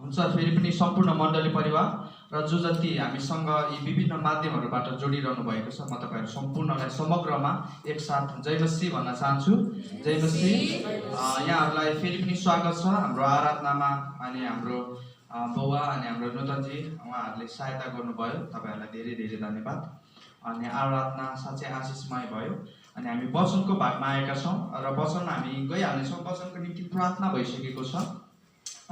हुन्छ। फेरि पनि सम्पूर्ण मण्डली परिवार र जो जति हामीसँग यी विभिन्न माध्यमहरूबाट जोडिरहनु भएको छ, म तपाईँहरू सम्पूर्णलाई समग्रमा एकसाथ जय मसीह भन्न चाहन्छु। जय मसीह। यहाँहरूलाई फेरि पनि स्वागत छ हाम्रो आराधनामा। अनि हाम्रो बौवा अनि हाम्रो नूतनजी उहाँहरूले सहायता गर्नुभयो, तपाईँहरूलाई धेरै धेरै धन्यवाद। अनि आराधना साँच्चै आशिषमय भयो। अनि हामी वचनको भागमा आएका छौँ र वचन हामी गइहाल्नेछौँ। वचनको निम्ति प्रार्थना भइसकेको छ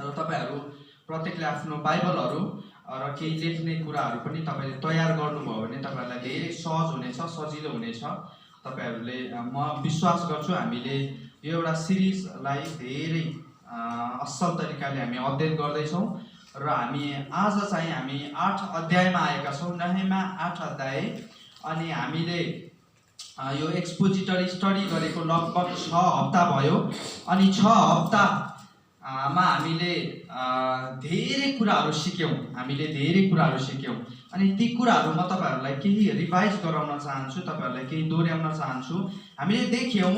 र तपाईँहरू प्रत्येकले आफ्नो बाइबलहरू र केही लेख्ने कुराहरू पनि तपाईँले तयार गर्नुभयो भने तपाईँहरूलाई धेरै सहज हुनेछ, सजिलो हुनेछ। तपाईँहरूले म विश्वास गर्छु हामीले यो एउटा सिरिजलाई धेरै असल तरिकाले हामी अध्ययन गर्दैछौँ र हामी आज चाहिँ हामी 8 अध्यायमा आएका छौँ, नेहेमिया 8 अध्याय। अनि हामीले यो एक्सपोजिटरी स्टडी गरेको लगभग 6 हप्ता भयो। अनि 6 हप्तामा हामीले धेरै कुराहरू सिक्यौँ, अनि ती कुराहरू म तपाईँहरूलाई केही रिभाइज गराउन चाहन्छु, तपाईँहरूलाई केही दोहोऱ्याउन चाहन्छु। हामीले देख्यौँ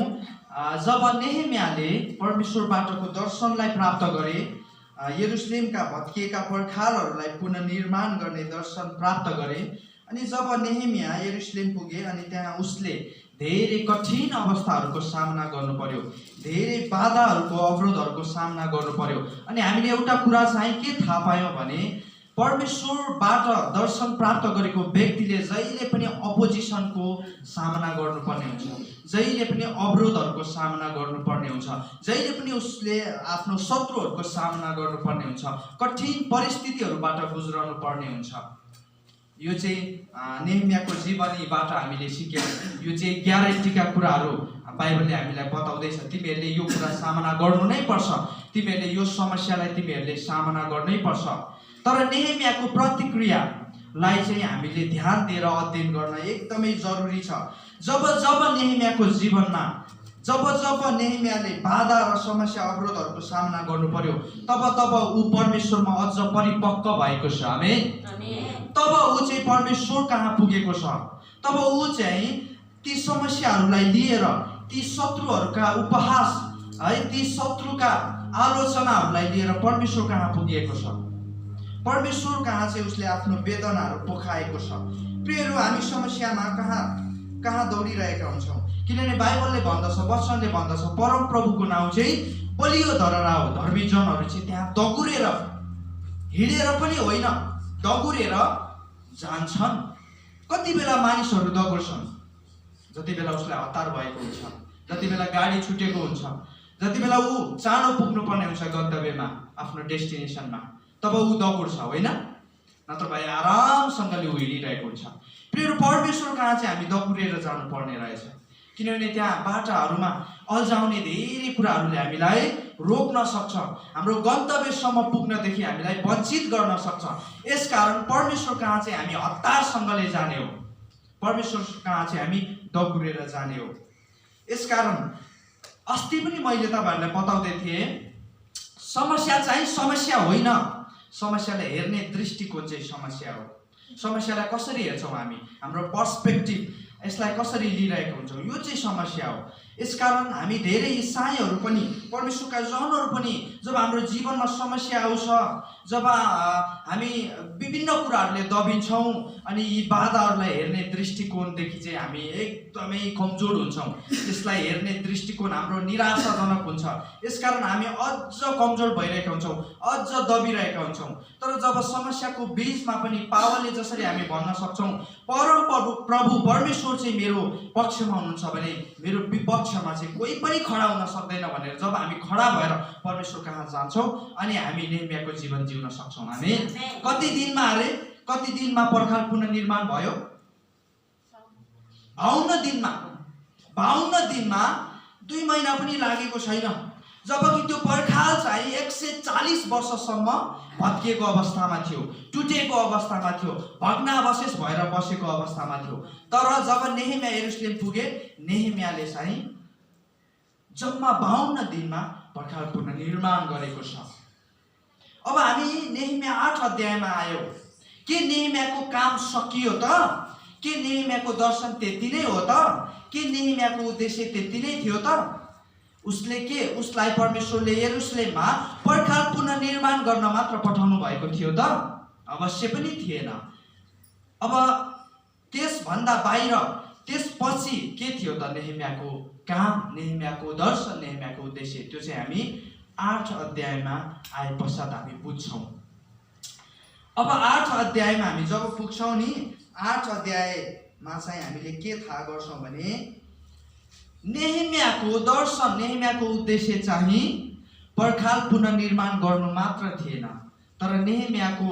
जब नेहेमियाले परमेश्वरबाटको दर्शनलाई प्राप्त गरे, यरुशलेमका भत्किएका पर्खालहरूलाई पुनर्निर्माण गर्ने दर्शन प्राप्त गरे, अनि जब नेहेमिया यरुशलेम पुगे अनि त्यहाँ उसले धेरै कठिन अवस्थाहरूको सामना गर्नु पर्यो, धेरै बाधाहरूको अवरोधहरूको सामना गर्नु पर्यो। अनि हामीले एउटा कुरा चाहिँ के थाहा पायौँ भने परमेश्वरबाट दर्शन प्राप्त गरेको व्यक्तिले जहिले पनि अपोजिसनको सामना गर्नुपर्ने हुन्छ, जहिले पनि अवरोधहरूको सामना गर्नुपर्ने हुन्छ, जहिले पनि उसले आफ्नो शत्रुहरूको सामना गर्नुपर्ने हुन्छ, कठिन परिस्थितिहरूबाट गुज्रनु पर्ने हुन्छ। यो चाहिँ नेहेमियाको जीवनीबाट हामीले सिक्यौँ। यो चाहिँ ग्यारेन्टीका कुराहरू बाइबलले हामीलाई बताउँदैछ। तिमीहरूले यो कुरा सामना गर्नु नै पर्छ, तिमीहरूले यो समस्यालाई तिमीहरूले सामना गर्नै पर्छ। तर नेहेमियाको प्रतिक्रियालाई चाहिँ हामीले ध्यान दिएर अध्ययन गर्न एकदमै जरुरी छ। जब नेहेमियाको जीवनमा जब नेहेमियाले बाधा र समस्या अवरोधहरूको सामना गर्नु पर्यो, तब ऊ परमेश्वरमा अझ परिपक्व भएको छ। आमेन। तब ऊ चाहिँ परमेश्वर कहाँ पुगेको छ। तब ऊ चाहिँ ती समस्याहरूलाई लिएर, ती शत्रुहरूका उपहास है, ती शत्रुका आलोचनाहरूलाई लिएर परमेश्वर कहाँ पुगेको छ, परमेश्वर कहाँ चाहिँ उसले आफ्नो वेदनाहरू पोखाएको छ। प्रियहरू, हामी समस्यामा कहाँ दौडिरहेका हुन्छौँ, किनभने बाइबलले भन्दछ, वचनले भन्दछ, परम प्रभुको नाउँ चाहिँ बलियो धरहरा हो। धर्मी जनहरू चाहिँ त्यहाँ दगुरेर हिँडेर पनि होइन, दगुरेर जान्छन्। कति बेला मानिसहरू दगुर्छन्, जति बेला उसलाई हतार भएको हुन्छ, जति बेला गाडी छुटेको हुन्छ, जति बेला ऊ चाँडो पुग्नुपर्ने हुन्छ गन्तव्यमा, आफ्नो डेस्टिनेसनमा, तब ऊ दगुर्छ, होइन? नत्र भए आरामसँगले ऊ हिँडिरहेको हुन्छ। प्रिय परमेश्वर कहाँ चाहिँ हामी दगुरेर जानुपर्ने रहेछ, किनभने त्यहाँ बाटाहरूमा अल्झाउने धेरै कुराहरूले हामीलाई रोक्न सक्छ, हाम्रो गन्तव्यसम्म पुग्नदेखि हामीलाई वञ्चित गर्न सक्छ। यसकारण परमेश्वर कहाँ चाहिँ हामी हतारसँगले जाने हो, परमेश्वर कहाँ चाहिँ हामी दगुरेर जाने हो। यसकारण अस्ति पनि मैले तपाईँहरूलाई बताउँदै थिएँ, समस्या चाहिँ समस्या होइन, समस्यालाई हेर्ने दृष्टिकोण चाहिँ समस्या हो। समस्यालाई कसरी हेर्छौँ हामी, हाम्रो पर्सपेक्टिभ, यसलाई कसरी लिइरहेको हुन्छौँ, यो चाहिँ समस्या हो। यसकारण हामी धेरै इसाईहरू पनि, परमेश्वरका जनहरू पनि जब हाम्रो जीवनमा समस्या आउँछ, जब हामी विभिन्न कुराहरूले दबिन्छौँ, अनि यी बाधाहरूलाई हेर्ने दृष्टिकोणदेखि चाहिँ हामी एकदमै कमजोर हुन्छौँ। यसलाई हेर्ने दृष्टिकोण हाम्रो निराशाजनक हुन्छ। यसकारण हामी अझ कमजोर भइरहेका हुन्छौँ, अझ दबिरहेका हुन्छौँ। तर जब समस्याको बीचमा पनि पावरले जसरी हामी भन्न सक्छौँ, परम प्रभु परमेश्वर चाहिँ मेरो पक्षमा हुनुहुन्छ भने मेरो विपक्षमा चाहिँ कोही पनि खडा हुन सक्दैन भनेर जब हामी खडा भएर परमेश्वर कहाँ जान्छौँ, अनि हामी नेहेमियाको जीवन जिउन सक्छौँ। हामी कति दिनमा पर्खाल पुनर्निर्माण भयो? 52 दिनमा 2 महिना पनि लागेको छैन। जबकि त्यो पर्खाल चाहिँ 140 वर्षसम्म भत्किएको अवस्थामा थियो, टुटेको अवस्थामा थियो, भग्नावशेष भएर बसेको अवस्थामा थियो। तर जब नेहेमिया यरुशलेम पुगे, नेहेमियाले चाहिँ जम्मा 52 दिनमा पर्खाल पुनर्निर्माण गरेको छ। अब हामी नेहेमिया 8 अध्यायमा आयौँ। के नेहेमियाको काम सकियो त? के नेहेमियाको दर्शन त्यति नै हो त? के नेहेमियाको उद्देश्य त्यति नै थियो त? उसलाई परमेश्वरले यरुशलेममा पर्खाल पुनर्निर्माण गर्न मात्र पठाउनु भएको थियो त? अवश्य पनि थिएन। अब त्यसभन्दा बाहिर त्यसपछि के थियो त नेहेमियाको काम, नेहेमियाको दर्शन, नेहेमियाको उद्देश्य? त्यो चाहिँ हामी 8 अध्यायमा आए पश्चात हामी बुझ्छौँ। अब 8 अध्यायमा हामी जब पुग्छौँ नि, 8 अध्यायमा चाहिँ हामीले के थाहा गर्छौँ भने नेहेमियाको दर्शन, नेहेमियाको उद्देश्य चाहिँ पर्खाल पुनर्निर्माण गर्नु मात्र थिएन, तर नेहेमियाको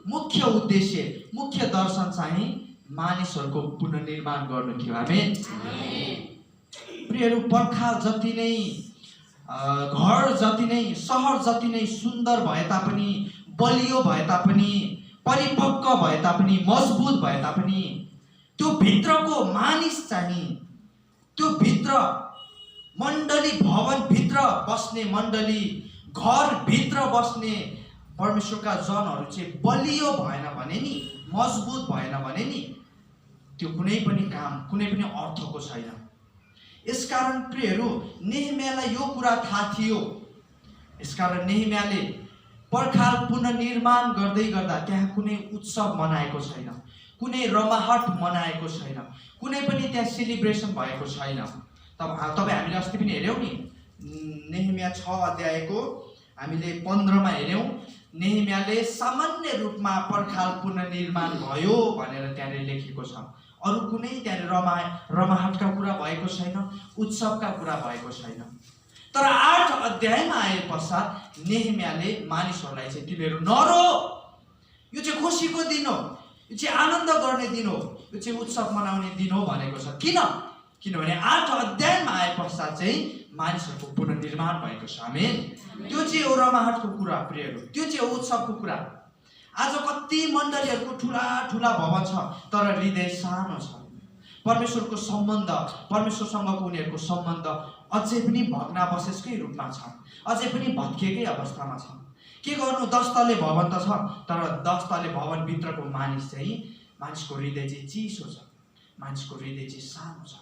मुख्य उद्देश्य, मुख्य दर्शन चाहिँ मानिसहरूको पुनर्निर्माण गर्नु थियो। आमेन। प्रियहरू, पर्खाल जति नै घर जति नै सहर जति नै सुन्दर भए तापनि, बलियो भए तापनि, परिपक्व भए तापनि, मजबुत भए तापनि, त्यो भित्रको मानिस चाहिँ, त्यो भित्र मण्डली, भवनभित्र बस्ने मण्डली, घरभित्र बस्ने परमेश्वरका जनहरू चाहिँ बलियो भएन भने नि, मजबुत भएन भने नि, त्यो कुनै पनि काम, कुनै पनि अर्थको छैन। यसकारण प्रियहरू, नेहेमियालाई यो कुरा थाहा थियो। यसकारण नेहेमियाले पर्खाल पुनर्निर्माण गर्दै गर्दा त्यहाँ कुनै उत्सव मनाएको छैन, कुनै रमाहट मनाएको छैन, कुनै पनि त्यहाँ सेलिब्रेसन भएको छैन। तपाईँ हामीले अस्ति पनि हेऱ्यौँ नि, नेहेमिया 6 अध्यायको हामीले 15 मा हेऱ्यौँ। नेहेमियाले सामान्य रूपमा पर्खाल पुनर्निर्माण भयो भनेर त्यहाँनिर लेखेको छ। अरू कुनै त्यहाँनिर रमाहटका कुरा भएको छैन, उत्सवका कुरा भएको छैन। तर 8 अध्यायमा आए पश्चात नेहेमियाले मानिसहरूलाई चाहिँ तिमीहरू नरो, यो चाहिँ खुसीको दिन हो, यो चाहिँ आनन्द गर्ने दिन हो, यो चाहिँ उत्सव मनाउने दिन हो भनेको छ। किनभने 8 अध्यायमा आए पश्चात चाहिँ मानिसहरूको पुनर्निर्माण भएको छ। आमेन। त्यो चाहिँ हो रमाहटको कुरा प्रियहरू, त्यो चाहिँ हो उत्सवको कुरा। आज कति मण्डलीहरूको ठुला ठुला भवन छ, तर हृदय सानो छ। परमेश्वरको सम्बन्ध, परमेश्वरसँगको उनीहरूको सम्बन्ध अझै पनि भग्नावशेषकै रूपमा छ, अझै पनि भत्किएकै अवस्थामा छ। के गर्नु, 10 तले भवन त छ, तर 10 तले भवनभित्रको मानिसको हृदय चाहिँ चिसो छ, मानिसको हृदय चाहिँ सानो छ।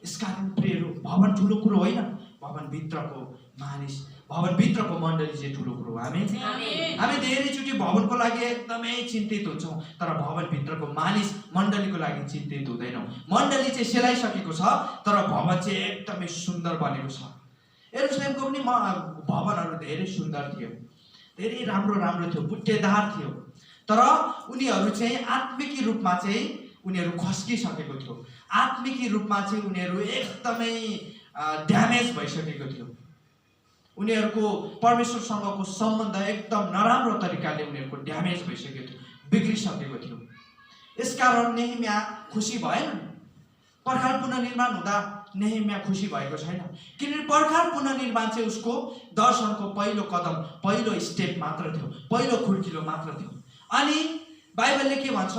यसकारण प्रियहरू, भवन ठुलो कुरो होइन, भवनभित्रको मानिस, भवनभित्रको मण्डली चाहिँ ठुलो कुरो हो। हामी धेरैचोटि भवनको लागि एकदमै चिन्तित हुन्छौँ, तर भवनभित्रको मानिस, मण्डलीको लागि चिन्तित हुँदैनौँ। मण्डली चाहिँ सेलाइसकेको छ, तर भवन चाहिँ एकदमै सुन्दर बनेको छ। यरुशलेमको पनि भवनहरू धेरै सुन्दर थियो, धेरै राम्रो राम्रो थियो, बुट्टेदार थियो, तर उनीहरू चाहिँ आत्मिकी रूपमा चाहिँ उनीहरू खस्किसकेको थियो। आत्मिकी रूपमा चाहिँ उनीहरू एकदमै ड्यामेज भइसकेको थियो। उनीहरूको परमेश्वरसँगको सम्बन्ध एकदम नराम्रो तरिकाले उनीहरूको ड्यामेज भइसकेको थियो, बिग्रिसकेको थियो। यसकारण नेहेमिया खुसी भएन। पर्खाल पुनर्निर्माण हुँदा नेहेमिया खुसी भएको छैन, किनभने पर्खाल पुनर्निर्माण चाहिँ उसको दर्शनको पहिलो कदम, पहिलो स्टेप मात्र थियो, पहिलो खुड्किलो मात्र थियो। अनि बाइबलले के भन्छ,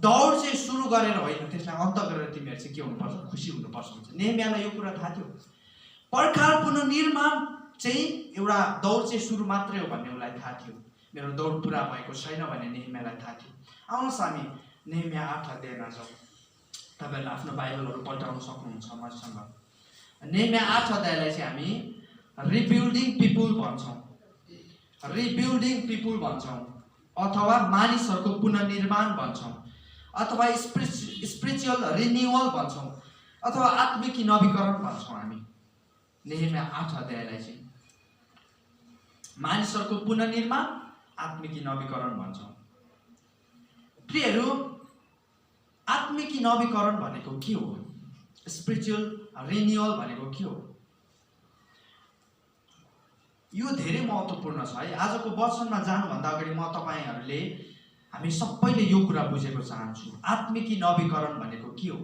दौड चाहिँ सुरु गरेर होइन, त्यसलाई अन्त गरेर तिमीहरू चाहिँ के हुनुपर्छ, खुसी हुनुपर्छ भन्छ। नेहेमियालाई यो कुरा थाहा थियो। पर्खाल पुनर्निर्माण चाहिँ एउटा दौड चाहिँ सुरु मात्रै हो भन्ने उसलाई थाहा थियो। मेरो दौड पुरा भएको छैन भन्ने नेहेमियालाई थाहा थियो। आउनुहोस् हामी नेहेमिया 8 अध्यायमा जाउँ। तपाईँहरूले आफ्नो बाइबलहरू पल्टाउन सक्नुहुन्छ मसँग। नेहेमिया 8 अध्यायलाई चाहिँ हामी रिबिल्डिङ पिपुल भन्छौँ, रिबिल्डिङ पिपुल भन्छौँ, अथवा मानिसहरूको पुनर्निर्माण भन्छौँ, अथवा स्पिरिचुअल रिन्युअल भन्छौँ, अथवा आत्मिकी नवीकरण भन्छौँ। हामी नेहेमिया 8 अध्यायलाई चाहिँ मानिसहरूको पुनर्निर्माण, आत्मिकी नवीकरण भन्छौँ। प्रियहरू, आत्मिकी नवीकरण भनेको के हो? स्पिरिचुअल रिन्युअल भनेको के हो? यो धेरै महत्त्वपूर्ण छ है। आजको वचनमा जानुभन्दा अगाडि म तपाईँहरूले, हामी सबैले यो कुरा बुझेको चाहन्छु। आत्मिकी नवीकरण भनेको के हो?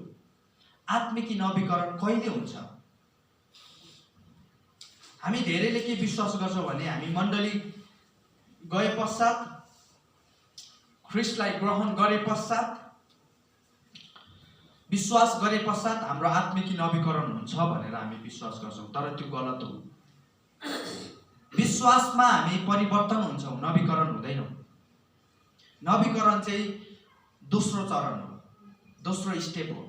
आत्मिकी नवीकरण कहिले हुन्छ? हामी धेरैले के विश्वास गर्छौँ भने, हामी मण्डली गए पश्चात, ख्रिस्टलाई ग्रहण गरे पश्चात, विश्वास गरे पश्चात हाम्रो आत्मिकी नवीकरण हुन्छ भनेर हामी विश्वास गर्छौँ, तर त्यो गलत हो। विश्वासमा हामी परिवर्तन हुन्छौँ, नवीकरण हुँदैनौँ। नवीकरण चाहिँ दोस्रो चरण हो, दोस्रो स्टेप हो।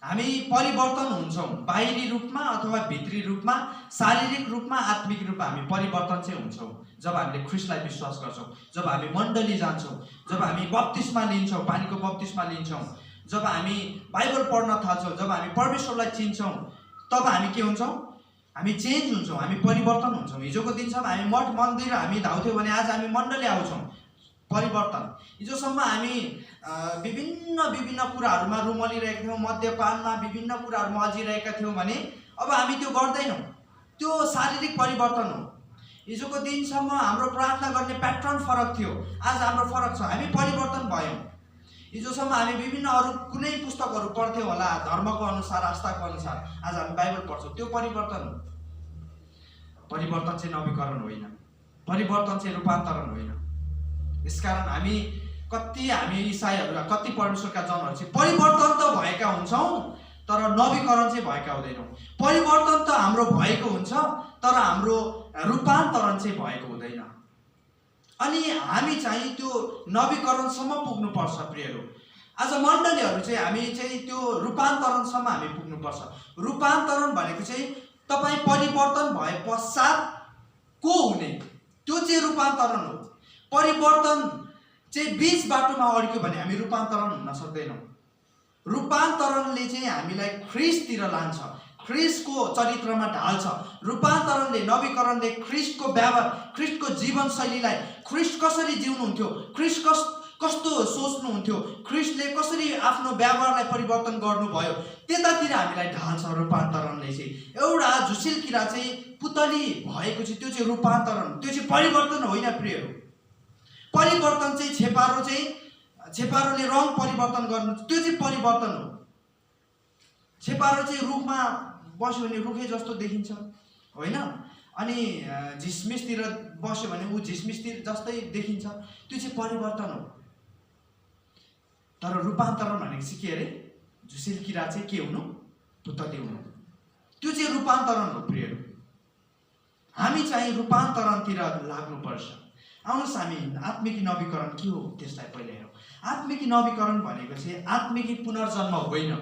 हामी परिवर्तन हुन्छौँ बाहिरी रूपमा अथवा भित्री रूपमा, शारीरिक रूपमा, आत्मिक रूपमा हामी परिवर्तन चाहिँ हुन्छौँ जब हामीले ख्रीष्टलाई विश्वास गर्छौँ, जब हामी मण्डली जान्छौँ, जब हामी बप्तिस्मा लिन्छौँ, पानीको बप्तिस्मा लिन्छौँ, जब हामी बाइबल पढ्न थाल्छौँ, जब हामी परमेश्वरलाई चिन्छौँ, तब हामी के हुन्छौँ? हामी चेन्ज हुन्छौँ, हामी परिवर्तन हुन्छौँ। हिजोको दिनसम्म हामी मठ मन्दिर हामी धाउँथ्यौँ भने आज हामी मण्डली आउँछौँ। परिवर्तन। हिजोसम्म हामी विभिन्न विभिन्न कुराहरूमा रुमलिरहेका थियौँ, मद्यपानमा विभिन्न कुराहरूमा अल्झिरहेका थियौँ भने अब हामी त्यो गर्दैनौँ। त्यो शारीरिक परिवर्तन हो। हिजोको दिनसम्म हाम्रो प्रार्थना गर्ने प्याटर्न फरक थियो, आज हाम्रो फरक छ, हामी परिवर्तन भयौँ। हिजोसम्म हामी विभिन्न अरू कुनै पुस्तकहरू पढ्थ्यौँ होला धर्मको अनुसार, आस्थाको अनुसार, आज हामी बाइबल पढ्छौँ। त्यो परिवर्तन हो। परिवर्तन चाहिँ नवीकरण होइन, परिवर्तन चाहिँ रूपान्तरण होइन। यसकारण हामी इसाईहरू, कति परमेश्वरका जनहरू चाहिँ परिवर्तन त भएका हुन्छौँ तर नवीकरण चाहिँ भएका हुँदैनौँ। परिवर्तन त हाम्रो भएको हुन्छ तर हाम्रो रूपान्तरण चाहिँ भएको हुँदैन। अनि हामी चाहिँ त्यो नवीकरणसम्म पुग्नुपर्छ प्रियहरू। आज मण्डलीहरू चाहिँ हामी चाहिँ त्यो रूपान्तरणसम्म हामी पुग्नुपर्छ। रूपान्तरण भनेको चाहिँ तपाईँ परिवर्तन भए पश्चात को हुने, त्यो चाहिँ रूपान्तरण हो। परिवर्तन चाहिँ बीच बाटोमा अड्क्यो भने हामी रूपान्तरण हुन सक्दैनौँ। रूपान्तरणले चाहिँ हामीलाई ख्रीष्टतिर लान्छ, ख्रीष्टको चरित्रमा ढाल्छ। रूपान्तरणले, नवीकरणले ख्रीष्टको व्यवहार, ख्रीष्टको जीवनशैलीलाई, ख्रीष्ट कसरी जिउनुहुन्थ्यो, ख्रीष्ट कस्तो सोच्नुहुन्थ्यो, ख्रीष्टले कसरी आफ्नो व्यवहारलाई परिवर्तन गर्नुभयो, त्यतातिर हामीलाई ढाल्छ रूपान्तरणले चाहिँ। एउटा झुसिल किरा चाहिँ पुतली भएको चाहिँ त्यो चाहिँ रूपान्तरण, त्यो चाहिँ परिवर्तन होइन प्रियहरू। परिवर्तन चाहिँ छेपारोले रङ परिवर्तन गर्नु, त्यो चाहिँ परिवर्तन हो। छेपारो चाहिँ रुखमा बस्यो भने रुखै जस्तो देखिन्छ होइन, अनि झिसमिसतिर बस्यो भने ऊ झिसमिसतिर जस्तै देखिन्छ, त्यो चाहिँ परिवर्तन हो। तर रूपान्तरण भनेको चाहिँ के अरे? झुसिल किरा चाहिँ के हुनु? पुतली हुनु, त्यो चाहिँ रूपान्तरण हो प्रियहरू। हामी चाहिँ रूपान्तरणतिर लाग्नुपर्छ। आउनुहोस् हामी आत्मिकी नवीकरण के हो त्यसलाई पहिले हेरौँ। आत्मिकी नवीकरण भनेको चाहिँ आत्मिकी पुनर्जन्म होइन।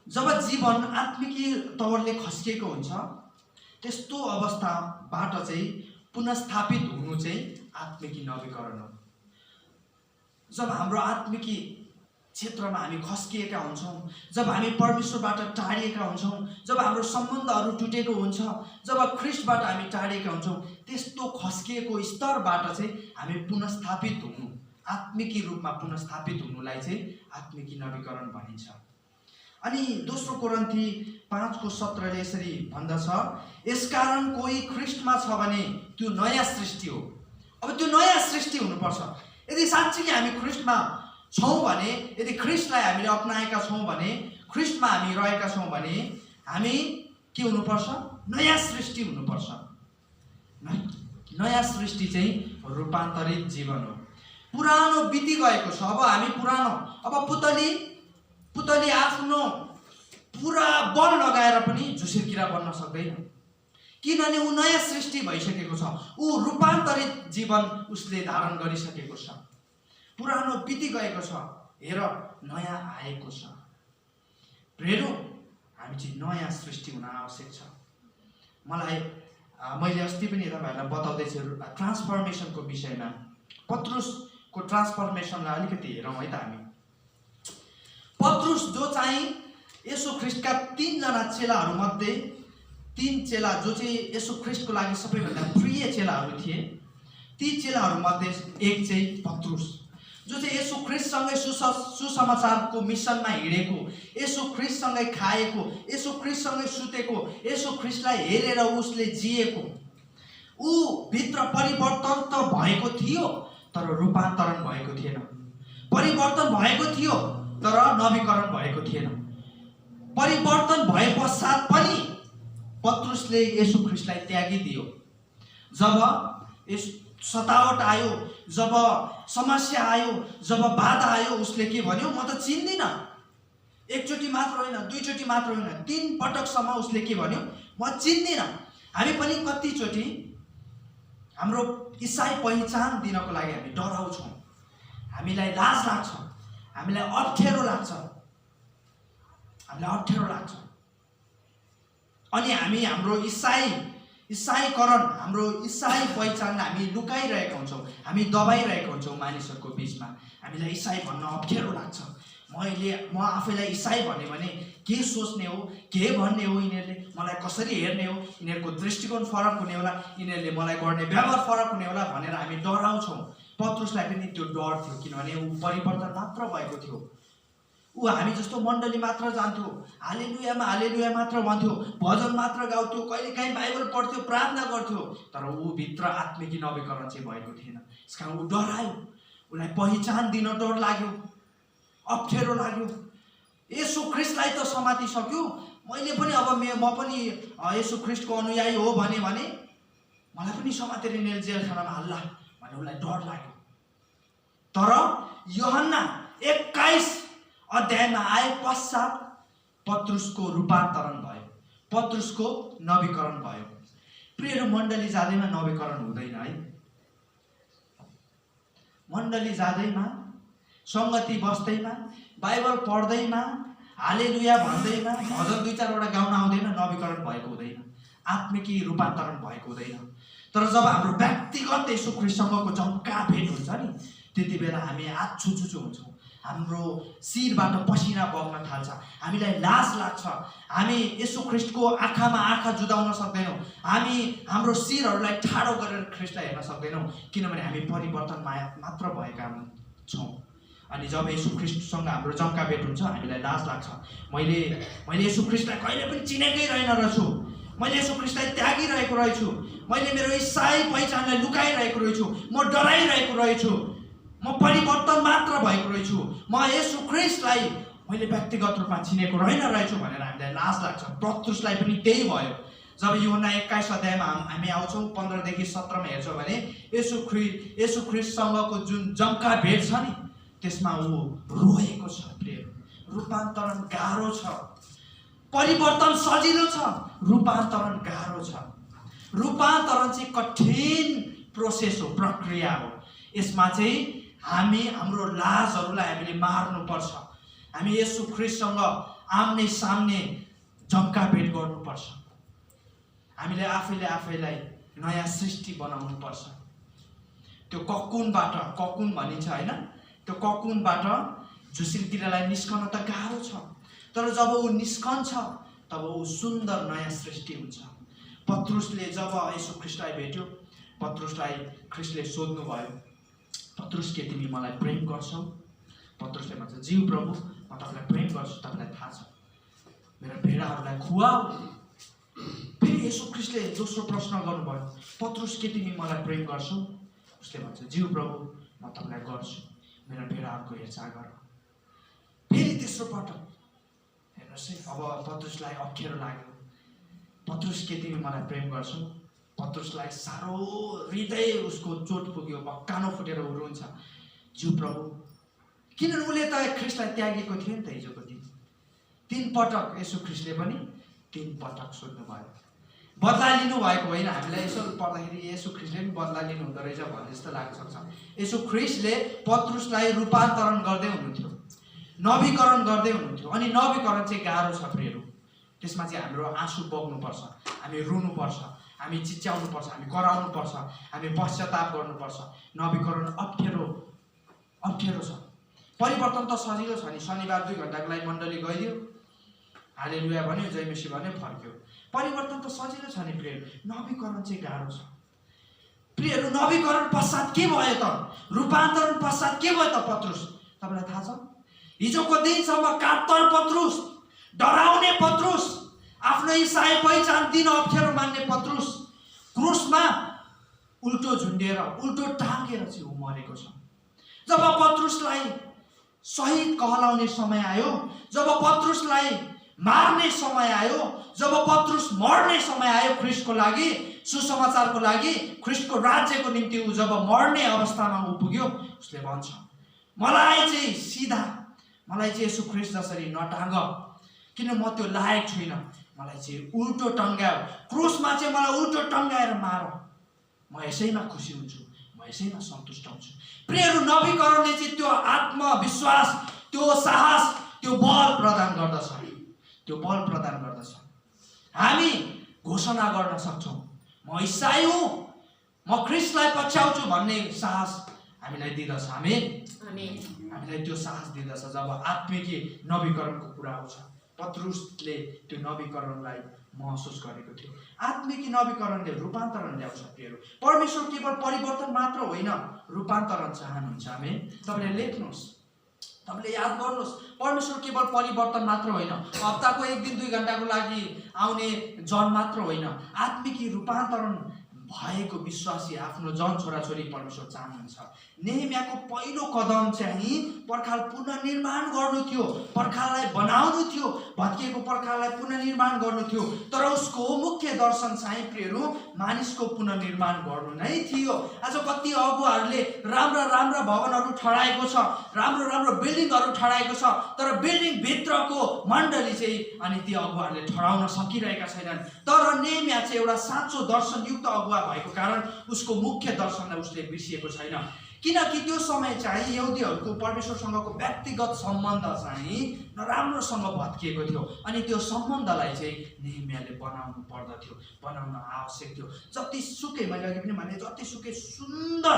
जब जीवन आत्मिकी तवरले खस्किएको हुन्छ त्यस्तो अवस्थाबाट चाहिँ पुनर्स्थापित हुनु चाहिँ आत्मिकी नवीकरण हो। जब हाम्रो आत्मिकी क्षेत्रमा हामी खस्किएका हुन्छौँ, जब हामी परमेश्वरबाट टाढिएका हुन्छौँ, जब हाम्रो सम्बन्धहरू टुटेको हुन्छ, जब ख्रीष्टबाट हामी टाढिएका हुन्छौँ, त्यस्तो खस्किएको स्तरबाट चाहिँ हामी पुनर्स्थापित हुनु, आत्मिकी रूपमा पुनर्स्थापित हुनुलाई चाहिँ आत्मिकी नवीकरण भनिन्छ। अनि 2 कोरिन्थी 5:17 यसरी भन्दछ, यसकारण कोही ख्रीष्टमा छ भने त्यो नयाँ सृष्टि हो। अब त्यो नयाँ सृष्टि हुनुपर्छ। यदि साँच्चै हामी ख्रीष्टमा छौँ भने, यदि ख्रीष्टलाई हामीले अपनाएका छौँ भने, ख्रीष्टमा हामी रहेका छौँ भने हामी के हुनुपर्छ? नयाँ सृष्टि हुनुपर्छ। नयाँ सृष्टि चाहिँ रूपान्तरित जीवन हो। पुरानो बिति गएको छ, अब हामी पुरानो, अब पुतली आफ्नो पुरा बल लगाएर पनि झुसिल किरा बन्न सक्दैन, किनभने ऊ नयाँ सृष्टि भइसकेको छ। ऊ रूपान्तरित जीवन उसले धारण गरिसकेको छ। पुरानो बिति गएको छ, हेर नयाँ आएको छ। प्रियहरू, हामी चाहिँ नयाँ सृष्टि हुन आवश्यक छ। मैले अस्ति पनि तपाईँहरूलाई बताउँदैछु ट्रान्सफर्मेसनको विषयमा। पत्रुसको ट्रान्सफर्मेसनलाई अलिकति हेरौँ है त हामी। पत्रुस जो चाहिँ येशू ख्रीष्टका 3 जना चेलाहरूमध्ये 3 चेला जो चाहिँ येशू ख्रीष्टको लागि सबैभन्दा प्रिय चेलाहरू थिए, ती चेलाहरूमध्ये एक चाहिँ पत्रुस, जो चाहिँ येशू ख्रीष्टसँगै सुसमाचारको मिसनमा हिँडेको, येशू ख्रीष्टसँगै खाएको, येशू ख्रीष्टसँगै सुतेको, येशू ख्रीष्टलाई हेरेर उसले जिएको। ऊ भित्र परिवर्तन त भएको थियो तर रूपान्तरण भएको थिएन। परिवर्तन भएको थियो तर नवीकरण भएको थिएन। परिवर्तन भए पश्चात पनि पत्रुसले येशू ख्रीष्टलाई त्यागिदियो। जब सतावट आयो, जब समस्या आयो, जब बाधा आयो, उसले के भन्यो? म त चिन्दिनँ। एकचोटि मात्र होइन, 2 चोटि मात्र होइन, 3 पटकसम्म उसले के भन्यो? म चिन्दिनँ। हामी पनि कतिचोटि हाम्रो इसाई पहिचान दिनको लागि हामी डराउँछौँ, हामीलाई लाज लाग्छ, हामीलाई अप्ठ्यारो लाग्छ। हामीलाई अप्ठ्यारो लाग्छ। अनि हामी हाम्रो इसाईकरण, हाम्रो इसाई पहिचानलाई हामी लुकाइरहेका हुन्छौँ, हामी दबाइरहेका हुन्छौँ मानिसहरूको बिचमा। हामीलाई इसाई भन्न अप्ठ्यारो लाग्छ। म आफैलाई इसाई भने के सोच्ने हो, के भन्ने हो, यिनीहरूले मलाई कसरी हेर्ने हो, यिनीहरूको दृष्टिकोण फरक हुने होला, यिनीहरूले मलाई गर्ने व्यवहार फरक हुने होला भनेर हामी डराउँछौँ। पत्रुसलाई पनि त्यो डर थियो, किनभने ऊ परिवर्तन मात्र भएको थियो। ऊ हामी जस्तो मण्डली मात्र जान्थ्यो, हालेलुयामा हालेलुया मात्र भन्थ्यो, भजन मात्र गाउँथ्यो, कहिलेकाहीँ बाइबल पढ्थ्यो, प्रार्थना गर्थ्यो, तर ऊ भित्र आत्मिक नवीकरण चाहिँ भएको थिएन। त्यस कारण ऊ डरायो, उसलाई पहिचान दिन डर लाग्यो, अप्ठ्यारो लाग्यो। येशू ख्रिस्टलाई त समातिसक्यो, मैले पनि अब म पनि येशू ख्रिस्टको अनुयायी हो भने मलाई पनि समातेर यिनीहरूले जेलखानामा हाल्ला भन्ने उसलाई डर लाग्यो। तर यूहन्ना 21 अध्यायमा आए पश्चात पत्रुसको रूपान्तरण भयो, पत्रुसको नवीकरण भयो। प्रियहरू, मण्डली जाँदैमा नवीकरण हुँदैन है। मण्डली जाँदैमा, सङ्गति बस्दैमा, बाइबल पढ्दैमा, हालेलुया भन्दैमा, भजन 2-4 गाउन आउँदैन, नवीकरण भएको हुँदैन, आत्मिकी रूपान्तरण भएको हुँदैन। तर जब हाम्रो व्यक्तिगत येशू ख्रिस्टसँगको जम्का भेट हुन्छ नि, त्यति बेला हामी आछुचुचु हुन्छौँ, हाम्रो शिरबाट पसिना बग्न थाल्छ, हामीलाई लाज लाग्छ, हामी येशू ख्रिस्टको आँखामा आँखा जुदाउन सक्दैनौँ, हामी हाम्रो शिरहरूलाई ठाडो गरेर ख्रिस्टलाई हेर्न सक्दैनौँ, किनभने हामी परिवर्तन मात्र भएका छौँ। अनि जब येशू ख्रिस्टसँग हाम्रो जम्का भेट हुन्छ, हामीलाई लाज लाग्छ। मैले येशू ख्रिस्टलाई कहिले पनि चिनेकै रहेन रहेछु, मैले येशू ख्रिस्टलाई त्यागिरहेको रहेछु, मैले मेरो इसाई पहिचानलाई लुकाइरहेको रहेछु, म डराइरहेको रहेछु, म परिवर्तन मात्र भएको रहेछु, म येशू ख्रिस्टलाई मैले व्यक्तिगत रूपमा चिनेको रहेछु भनेर हामीलाई लाज लाग्छ। पत्रुसलाई पनि त्यही भयो। जब यूहन्ना 21 अध्यायमा हामी आउँछौँ, 15 देखि 17 हेर्छौँ भने येशू ख्रिस्टसँगको जुन जम्का भेट छ नि, त्यसमा ऊ रोएको छ। प्रिय, रूपान्तरण गाह्रो छ, परिवर्तन सजिलो छ, रूपान्तरण गाह्रो छ। रूपान्तरण चाहिँ कठिन प्रोसेस हो, प्रक्रिया हो। यसमा चाहिँ हाम्रो लाजहरूलाई हामीले मार्नुपर्छ। हामी येशू ख्रिस्टसँग आम्ने सामने जम्का भेट गर्नुपर्छ। हामीले आफैलाई नयाँ सृष्टि बनाउनुपर्छ। त्यो ककुन भनिन्छ होइन, त्यो ककुनबाट झुसिल किरालाई निस्कन त गाह्रो छ, तर जब ऊ निस्कन्छ तब ऊ सुन्दर नयाँ सृष्टि हुन्छ। पत्रुसले जब येशू ख्रिस्टलाई भेट्यो, पत्रुसलाई ख्रिस्टले सोध्नु भयो, पत्रुस के तिमी मलाई प्रेम गर्छौ? पत्रुसले भन्छ, ज्यू प्रभु, म तपाईँलाई प्रेम गर्छु, तपाईँलाई थाहा छ, मेरो भेडाहरूलाई खुवाऊ। फेरि येशू ख्रिस्टले दोस्रो प्रश्न गर्नुभयो, पत्रुस के तिमी मलाई प्रेम गर्छौ? उसले भन्छ, ज्यू प्रभु, म तपाईँलाई गर्छु, मेरो भेडाहरूको हेरचाह गर। फेरि तेस्रो पटक, हेर्नुहोस् है, अब पत्रुसलाई अप्ठ्यारो लाग्यो, पत्रुस के तिमी मलाई प्रेम गर्छौ? पत्रुसलाई साह्रो हृदय उसको चोट पुग्यो, कानो फुटेर ऊ रुन्छ, ज्यू प्रभु। किनभने उसले त ख्रिस्टलाई त्यागेको थियो नि त हिजोको दिन। 3 पटक येशू ख्रिस्टले पनि 3 पटक सोध्नु भयो। बदला लिनु भएको होइन। हामीलाई यसो पढ्दाखेरि येशू ख्रिस्टले पनि बदला लिनु हुँदो रहेछ भन्ने जस्तो लाग्न सक्छ। येशू ख्रिस्टले पत्रुसलाई रूपान्तरण गर्दै हुनुहुन्थ्यो, नवीकरण गर्दै हुनुहुन्थ्यो। अनि नवीकरण चाहिँ गाह्रो छ प्रियहरू। त्यसमा चाहिँ हाम्रो आँसु बग्नुपर्छ, हामी रुनुपर्छ, हामी चिच्याउनुपर्छ, हामी कराउनुपर्छ, हामी पश्चाताप गर्नुपर्छ। नवीकरण अप्ठ्यारो छ। परिवर्तन त सजिलो छ नि। शनिबार 2 घण्टाको लागि मण्डली गइदियो, हालेलुया भन्यो, जय मसी भन्यो, फर्क्यो। परिवर्तन त सजिलो छ नि प्रियहरू, नवीकरण चाहिँ गाह्रो छ। प्रियहरू, नवीकरण पश्चात के भयो त? रूपान्तरण पश्चात के भयो त पत्रुस? तपाईँलाई थाहा छ? हिजोको दिनसम्म कातर पत्रुस, डराउने पत्रुस, आफ्नो इसाई पहिचान दिन अप्ठ्यारो मान्ने पत्रुस, क्रुसमा उल्टो झुन्डेर, उल्टो टाँगेर चाहिँ ऊ मरेको छ। जब पत्रुसलाई शहीद कहलाउने समय आयो, जब पत्रुसलाई मार्ने समय आयो, जब पत्रुस मर्ने समय आयो ख्रिस्टको लागि, सुसमाचारको लागि, ख्रिस्टको राज्यको निम्ति ऊ जब मर्ने अवस्थामा ऊ पुग्यो, उसले भन्छ, मलाई चाहिँ येशू ख्रिस्ट जसरी नटाँग, किन म त्यो लायक छुइनँ, मलाई चाहिँ उल्टो टङ्गायो, क्रुसमा चाहिँ मलाई उल्टो टङ्गाएर मार, म यसैमा खुसी हुन्छु, म यसैमा सन्तुष्ट हुन्छु। प्रियहरू, नवीकरणले चाहिँ त्यो आत्मविश्वास, त्यो साहस, त्यो बल प्रदान गर्दछ। त्यो बल प्रदान गर्दछ। हामी घोषणा गर्न सक्छौँ म ईसाई हुँ, म ख्रीष्टलाई पछ्याउँछु भन्ने साहस हामीलाई दिदछ। आमेन। हामीलाई त्यो साहस दिदछ जब आत्मिकी नवीकरणको कुरा आउँछ। पत्रुसले त्यो नवीकरणलाई महसुस गरेको थियो। आत्मिकी नवीकरणले रूपान्तरण ल्याउँछ प्रियहरू। परमेश्वर केवल परिवर्तन मात्र होइन, रूपान्तरण चाहनुहुन्छ। आमेन। तपाईँले लेख्नुहोस्, तपाईँले याद गर्नुहोस्, परमेश्वर केवल परिवर्तन मात्र होइन, हप्ताको 1 दिन 2 घण्टाको लागि आउने जन मात्र होइन, आत्मिकी रूपान्तरण भएको विश्वासी आफ्नो जन छोराछोरी परमेश्वर चाहनुहुन्छ। नेहेमियाको पहिलो कदम चाहिँ पर्खाल पुनर्निर्माण गर्नु थियो, पर्खाललाई बनाउनु थियो, भत्किएको पर्खाललाई पुनर्निर्माण गर्नु थियो। तर उसको मुख्य दर्शन चाहिँ प्रियहरू मानिसको पुनर्निर्माण गर्नु नै थियो। आज कति अगुवाहरूले राम्रा राम्रा भवनहरू ठडाएको छ, राम्रो राम्रो बिल्डिङहरू ठडाएको छ, तर बिल्डिङ भित्रको मण्डली चाहिँ अनि ती अगुवाहरूले ठडाउन सकिरहेका छैनन्। तर नेहेमिया चाहिँ एउटा साँचो दर्शनयुक्त अगुवा भएको कारण उसको मुख्य दर्शनलाई उसले बिर्सिएको छैन। किनकि त्यो समय चाहिँ यहुदीहरूको परमेश्वरसँगको व्यक्तिगत सम्बन्ध चाहिँ नराम्रोसँग भत्किएको थियो। अनि त्यो सम्बन्धलाई चाहिँ नेहेमियाले बनाउनु पर्दथ्यो, बनाउन आवश्यक थियो। जतिसुकै मैले अघि पनि भने जतिसुकै सुन्दर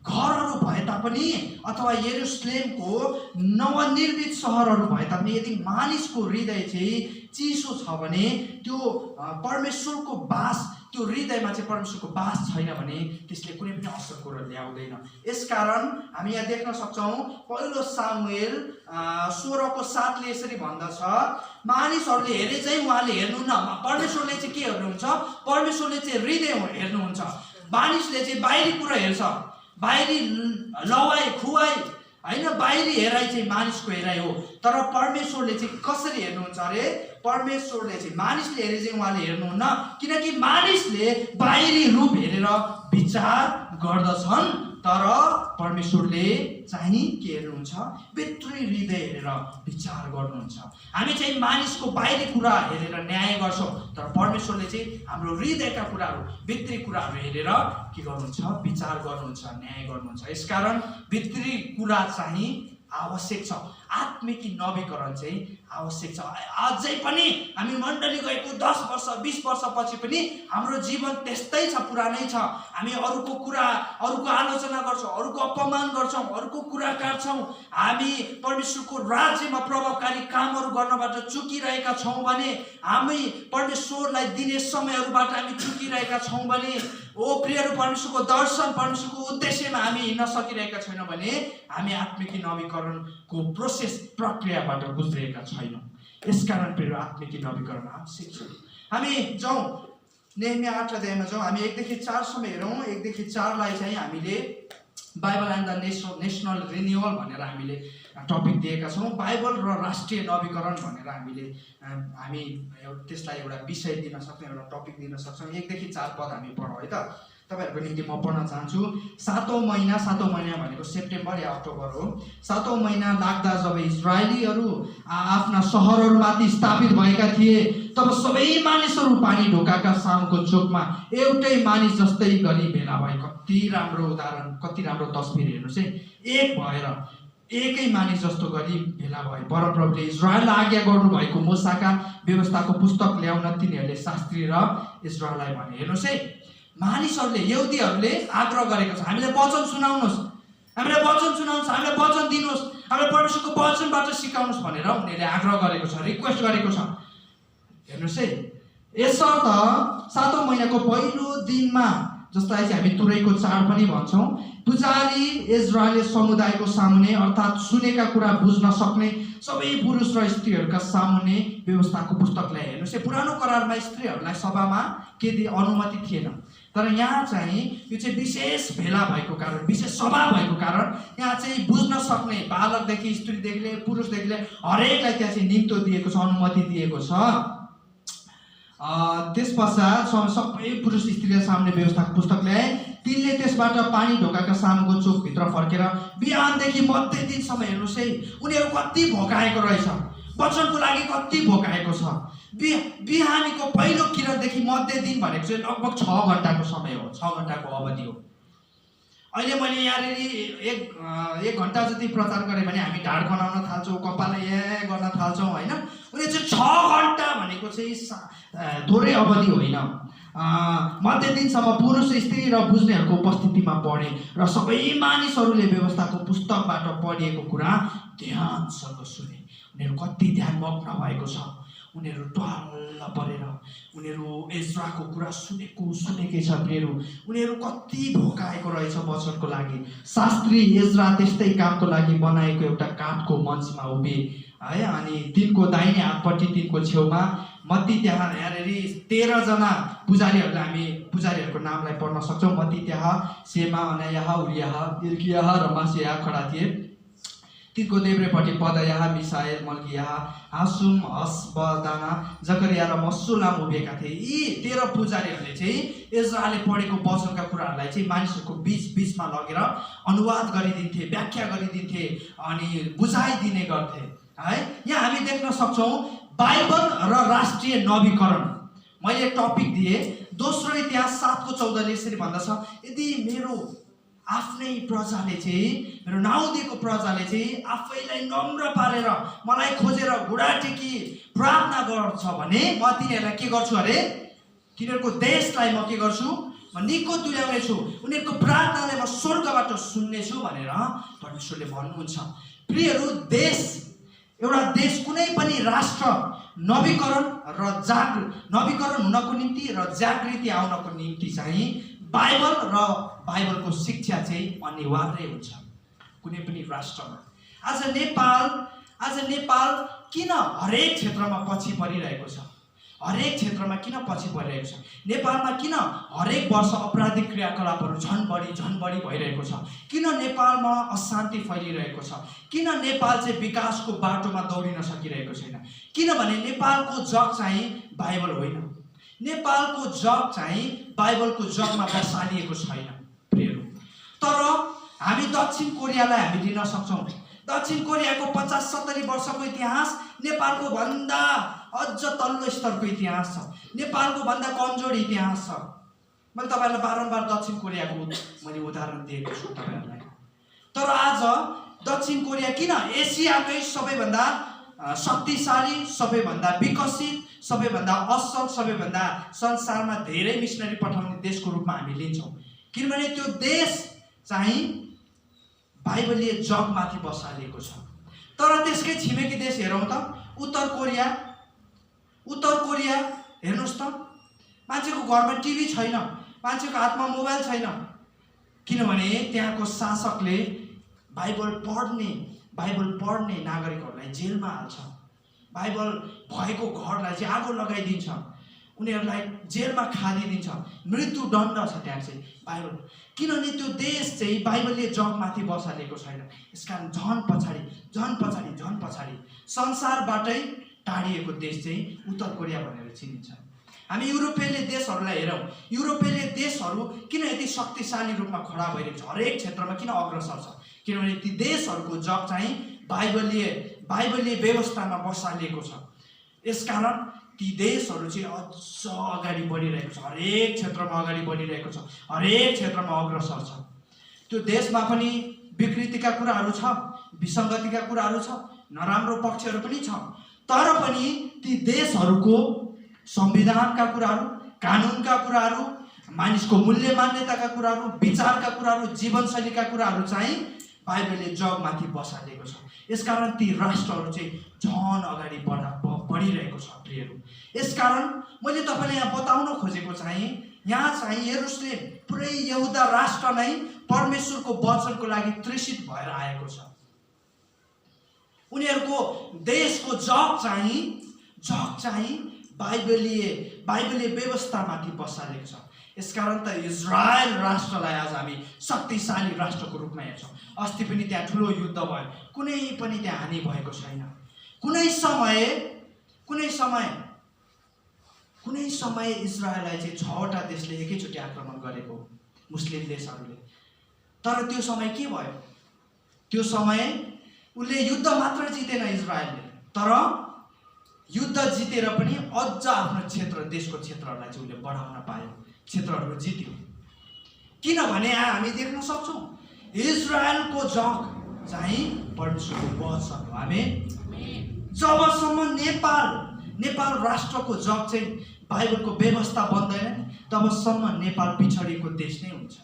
घरहरू भए तापनि अथवा यरुसलेमको नवनिर्मित सहरहरू भए तापनि यदि मानिसको हृदय चाहिँ चिसो छ भने त्यो परमेश्वरको बास, त्यो हृदयमा चाहिँ परमेश्वरको बास छैन भने त्यसले कुनै पनि असर कुरो ल्याउँदैन। यसकारण हामी यहाँ देख्न सक्छौँ पहिलो सामुएल 16:7 यसरी भन्दछ, मानिसहरूले हेरे चाहिँ उहाँले हेर्नुहुन्न। परमेश्वरले चाहिँ के हेर्नुहुन्छ? परमेश्वरले चाहिँ हृदय हेर्नुहुन्छ। मानिसले चाहिँ बाहिरी कुरा हेर्छ, बाहिरी लवाई खुवाई होइन, बाहिरी हेराइ चाहिँ मानिसको हेराइ हो। तर परमेश्वरले चाहिँ कसरी हेर्नुहुन्छ अरे? परमेश्वरले चाहिँ मानिसले हेरे चाहिँ उहाँले हेर्नुहुन्न, किनकि मानिसले बाहिरी रूप हेरेर विचार गर्दछन्, तर परमेश्वरले चाहिँ के हेर्नुहुन्छ? भित्री हृदय हेरेर विचार गर्नुहुन्छ। हामी चाहिँ मानिसको बाहिरी कुरा हेरेर न्याय गर्छौँ, तर परमेश्वरले चाहिँ हाम्रो हृदयका कुराहरू, भित्री कुराहरू हेरेर के गर्नुहुन्छ? विचार गर्नुहुन्छ, न्याय गर्नुहुन्छ। यसकारण भित्री कुरा चाहिँ आवश्यक छ। आत्मिकी नवीकरण चाहिँ आवश्यक छ। अझै पनि हामी मण्डली गएको 10 वर्ष 20 वर्षपछि पनि हाम्रो जीवन त्यस्तै छ, पुरानै छ। हामी अरूको कुरा, अरूको आलोचना गर्छौँ, अरूको अपमान गर्छौँ, अरूको कुरा काट्छौँ। हामी परमेश्वरको राज्यमा प्रभावकारी कामहरू गर्नबाट चुकिरहेका छौँ भने, हामी परमेश्वरलाई दिने समयहरूबाट हामी चुकिरहेका छौँ भने, ओ प्रियहरू परमेश्वरको दर्शन, परमेश्वरको उद्देश्यमा हामी हिँड्न सकिरहेका छैनौँ भने हामी आत्मिकी नवीकरणको प्रक्रियाबाट गुज्रिएका छैनौँ। यसकारण प्रिय आत्मिकी नवीकरण आवश्यक छ। हामी जाउँ नेहेमिया 8 अध्यायमा जाउँ। हामी 1 देखि 4 सम्म हेरौँ। 1 देखि 4लाई चाहिँ हामीले Bible and the national renewal भनेर हामीले टपिक दिएका छौँ। बाइबल र राष्ट्रिय नवीकरण भनेर हामी त्यसलाई एउटा विषय दिन सक्छौँ, एउटा टपिक दिन सक्छौँ। 1 देखि 4 पद हामी पढौँ है त। तपाईहरुको निम्ति म पढ्न चाहन्छु। 7औं महिना भनेको सेप्टेम्बर या अक्टोबर हो। 7औं महिना लाग्दा जब इजरायलीहरू आफ्ना सहरहरूमाथि स्थापित भएका थिए, तब सबै मानिसहरू पानी ढोकाका सामुको चोकमा एउटै मानिस जस्तै गरी भेला भए। कति राम्रो उदाहरण, कति राम्रो तस्बिर हेर्नुस् है। एक भएर एकै मानिस जस्तो गरी भेला भए। परमप्रभुले इजरायललाई आज्ञा गर्नु भएको मूसाका व्यवस्थाको पुस्तक ल्याउन तिनीहरूले शास्त्री र इजरायललाई भने। हेर्नुस् है, मानिसहरूले, यहुदीहरूले आग्रह गरेको छ, हामीलाई वचन सुनाउनुहोस्, हामीलाई वचन सुनाउनुहोस्, हामीलाई वचन दिनुहोस्, हामीलाई परमेश्वरको वचनबाट सिकाउनुहोस् भनेर उनीहरूले आग्रह गरेको छ, रिक्वेस्ट गरेको छ। हेर्नुहोस् है, यसर्थ 7औं महिनाको पहिलो दिनमा, जसलाई चाहिँ हामी तुरैको चाड पनि भन्छौँ, पुजारी इजरायली समुदायको सामुने अर्थात् सुनेका कुरा बुझ्न सक्ने सबै पुरुष र स्त्रीहरूका सामुने व्यवस्थाको पुस्तक ल्याए। हेर्नुहोस् है, पुरानो करारमा स्त्रीहरूलाई सभामा के अनुमति थिएन, तर यहाँ चाहिँ यो चाहिँ विशेष भेला भएको कारण, विशेष सभा भएको कारण यहाँ चाहिँ बुझ्न सक्ने बालकदेखि स्त्रीदेखि पुरुषदेखि हरेकलाई त्यहाँ चाहिँ निम्तो दिएको छ, अनुमति दिएको छ। त्यस पश्चात सबै पुरुष स्त्रीले सामने व्यवस्थाको पुस्तक ल्याए। तिनले त्यसबाट पानी ढोकाका सामुको चोकभित्र फर्केर बिहानदेखि मध्य दिनसम्म, हेर्नुहोस् है, उनीहरू कति भोकाएको रहेछ, वचनको लागि कति भोकाएको छ। बिहानीको पहिलो किरणदेखि मध्य दिन भनेको चाहिँ लगभग 6 घण्टाको समय हो, 6 घण्टाको अवधि हो। अहिले मैले यहाँनिर एक घन्टा जति प्रचार गरेँ भने हामी ढाड बनाउन थाल्छौँ, कपाल गर्न थाल्छौँ होइन। उनी चाहिँ 6 घन्टा भनेको चाहिँ थोरै अवधि होइन। मध्य दिनसम्म पुरुष स्त्री र बुझ्नेहरूको उपस्थितिमा पढे र सबै मानिसहरूले व्यवस्थाको पुस्तकबाट पढिएको कुरा ध्यानसँग सुने। उनीहरू कति ध्यानमग्न भएको छ। उनीहरू टल्ल परेर उनीहरू एज्राको कुरा सुनेकै छ प्रियहरू। उनीहरू कति भोकाएको रहेछ वचनको लागि। शास्त्री एज्रा त्यस्तै कामको लागि बनाएको एउटा काठको मञ्चमा उभे है। अनि तिनको दाहिने हातपट्टि तिनको छेउमा मत्ती त्यहाँ यहाँनिर 13 जना पुजारीहरूलाई हामी पुजारीहरूको नामलाई पढ्न सक्छौँ। मत्ती त्यहाँ, सेमा, अनायाह, उरियाह, इल्कियाह र मासियाह खडा थिए। तिनको देब्रेपट्टि पदयाह, मिसाएल, मल्कियाह, हासुम, हसबदाना, जकरिया र मसुलाम उभिएका थिए। यी 13 पुजारीहरूले चाहिँ एज्राले पढेको वचनका कुराहरूलाई चाहिँ मानिसहरूको बिचमा लगेर अनुवाद गरिदिन्थे, व्याख्या गरिदिन्थे अनि बुझाइदिने गर्थे है। यहाँ हामी देख्न सक्छौँ बाइबल र राष्ट्रिय नवीकरण। मैले टपिक दिएँ, दोस्रो इतिहास 7:14 यसरी भन्दछ, यदि मेरो आफ्नै प्रजाले चाहिँ, मेरो नाउँ दिएको प्रजाले चाहिँ आफैलाई नम्र पारेर मलाई खोजेर घुँडा टेकी प्रार्थना गर्छ भने म तिनीहरूलाई के गर्छु अरे, तिनीहरूको देशलाई म के गर्छु, म निको तुल्याउनेछु, उनीहरूको प्रार्थनालाई म स्वर्गबाट सुन्नेछु भनेर परमेश्वरले भन्नुहुन्छ। प्रियहरू, एउटा देश, कुनै पनि राष्ट्र नवीकरण हुनको निम्ति र जागृति आउनको निम्ति चाहिँ बाइबल र बाइबलको शिक्षा चाहिँ अनिवार्य हुन्छ कुनै पनि राष्ट्रमा। आज नेपाल किन हरेक क्षेत्रमा पछि परिरहेको छ? हरेक क्षेत्रमा किन पछि परिरहेको छ? नेपालमा किन हरेक वर्ष अपराधिक क्रियाकलापहरू झन् बढी भइरहेको छ? किन नेपालमा अशान्ति फैलिरहेको छ? किन नेपाल चाहिँ विकासको बाटोमा दौडिन सकिरहेको छैन? किनभने नेपालको जग चाहिँ बाइबल होइन। नेपालको जग चाहिँ बाइबलको जगमा बसालिएको छैन प्रियहरू। तर हामी दक्षिण कोरियालाई हामी लिन सक्छौँ। दक्षिण कोरियाको 50-70 वर्षको इतिहास नेपालको भन्दा अझ तल्लो स्तरको इतिहास छ। नेपालको भन्दा कमजोर इतिहास छ। मैले तपाईँलाई बारम्बार दक्षिण कोरियाको मैले उदाहरण दिएको छु तपाईँहरूलाई। तर आज दक्षिण कोरिया किन एसियाकै सबैभन्दा शक्तिशाली, सबैभन्दा विकसित, सबैभन्दा असल, सबैभन्दा संसारमा धेरै मिसनरी पठाउने देशको रूपमा हामी लिन्छौँ? किनभने त्यो देश चाहिँ बाइबलीय जगमाथि बसालिएको छ। तर त्यसकै छिमेकी देश हेरौँ त, उत्तर कोरिया हेर्नुहोस् त, मान्छेको घरमा टिभी छैन, मान्छेको हातमा मोबाइल छैन। किनभने त्यहाँको शासकले बाइबल पढ्ने नागरिकहरूलाई जेलमा हाल्छ। बाइबल भएको घरलाई चाहिँ आगो लगाइदिन्छ, उनीहरूलाई जेलमा खादिदिन्छ, मृत्युदण्ड छ त्यहाँ चाहिँ बाइबल। किनभने त्यो देश चाहिँ बाइबलले जगमाथि बसालेको छैन। यसकारण झन् पछाडि संसारबाटै टाढिएको देश चाहिँ उत्तर कोरिया भनेर चिनिन्छ। हामी युरोपेली देशहरूलाई हेरौँ। युरोपेली देशहरू किन यति शक्तिशाली रूपमा खडा भइरहेको छ? हरेक क्षेत्रमा किन अग्रसर छ? किनभने ती देशहरूको जग चाहिँ बाइबलीय व्यवस्थामा बसालिएको छ। यसकारण ती देशहरू चाहिँ अझ अगाडि बढिरहेको छ, हरेक क्षेत्रमा अगाडि बढिरहेको छ, हरेक क्षेत्रमा अग्रसर छ। त्यो देशमा पनि विकृतिका कुराहरू छ, विसङ्गतिका कुराहरू छ, नराम्रो पक्षहरू पनि छ। तर पनि ती देशहरूको संविधानका कुराहरू, कानुनका कुराहरू, मानिसको मूल्य मान्यताका कुराहरू, विचारका कुराहरू, जीवनशैलीका कुराहरू चाहिँ बाइबलले जगमाथि बसालेको छ। यसकारण ती राष्ट्रहरू चाहिँ झन् अगाडि बढिरहेको छ प्रियहरू। यसकारण मैले तपाईँलाई यहाँ बताउन खोजेको चाहिँ यहाँ चाहिँ यरुशलेम, पुरै यहुदा राष्ट्र नै परमेश्वरको वचनको लागि तृषित भएर आएको छ। उनीहरूको देशको जग चाहिँ बाइबलीय व्यवस्थामाथि बसालेको छ। यसकारण त इजरायल राष्ट्रलाई आज हामी शक्तिशाली राष्ट्रको रूपमा हेर्छौँ। अस्ति पनि त्यहाँ ठुलो युद्ध भयो, कुनै पनि त्यहाँ हानि भएको छैन। कुनै समय इजरायललाई चाहिँ 6वटा देशले एकैचोटि आक्रमण गरेको, मुस्लिम देशहरूले। तर त्यो समय के भयो? त्यो समय उसले युद्ध मात्र जितेन इजरायलले, तर युद्ध जितेर पनि अझ आफ्नो देशको क्षेत्रहरूलाई चाहिँ उसले बढाउन पायो, क्षेत्रहरू जित्यो। किनभने हामी देख्न सक्छौँ इजरायलको जग चाहिँ परमेश्वरको वचन हो। आमेन। जबसम्म नेपाल राष्ट्रको जग चाहिँ बाइबलको व्यवस्था बन्दैन तबसम्म नेपाल पिछडिएको देश नै हुन्छ।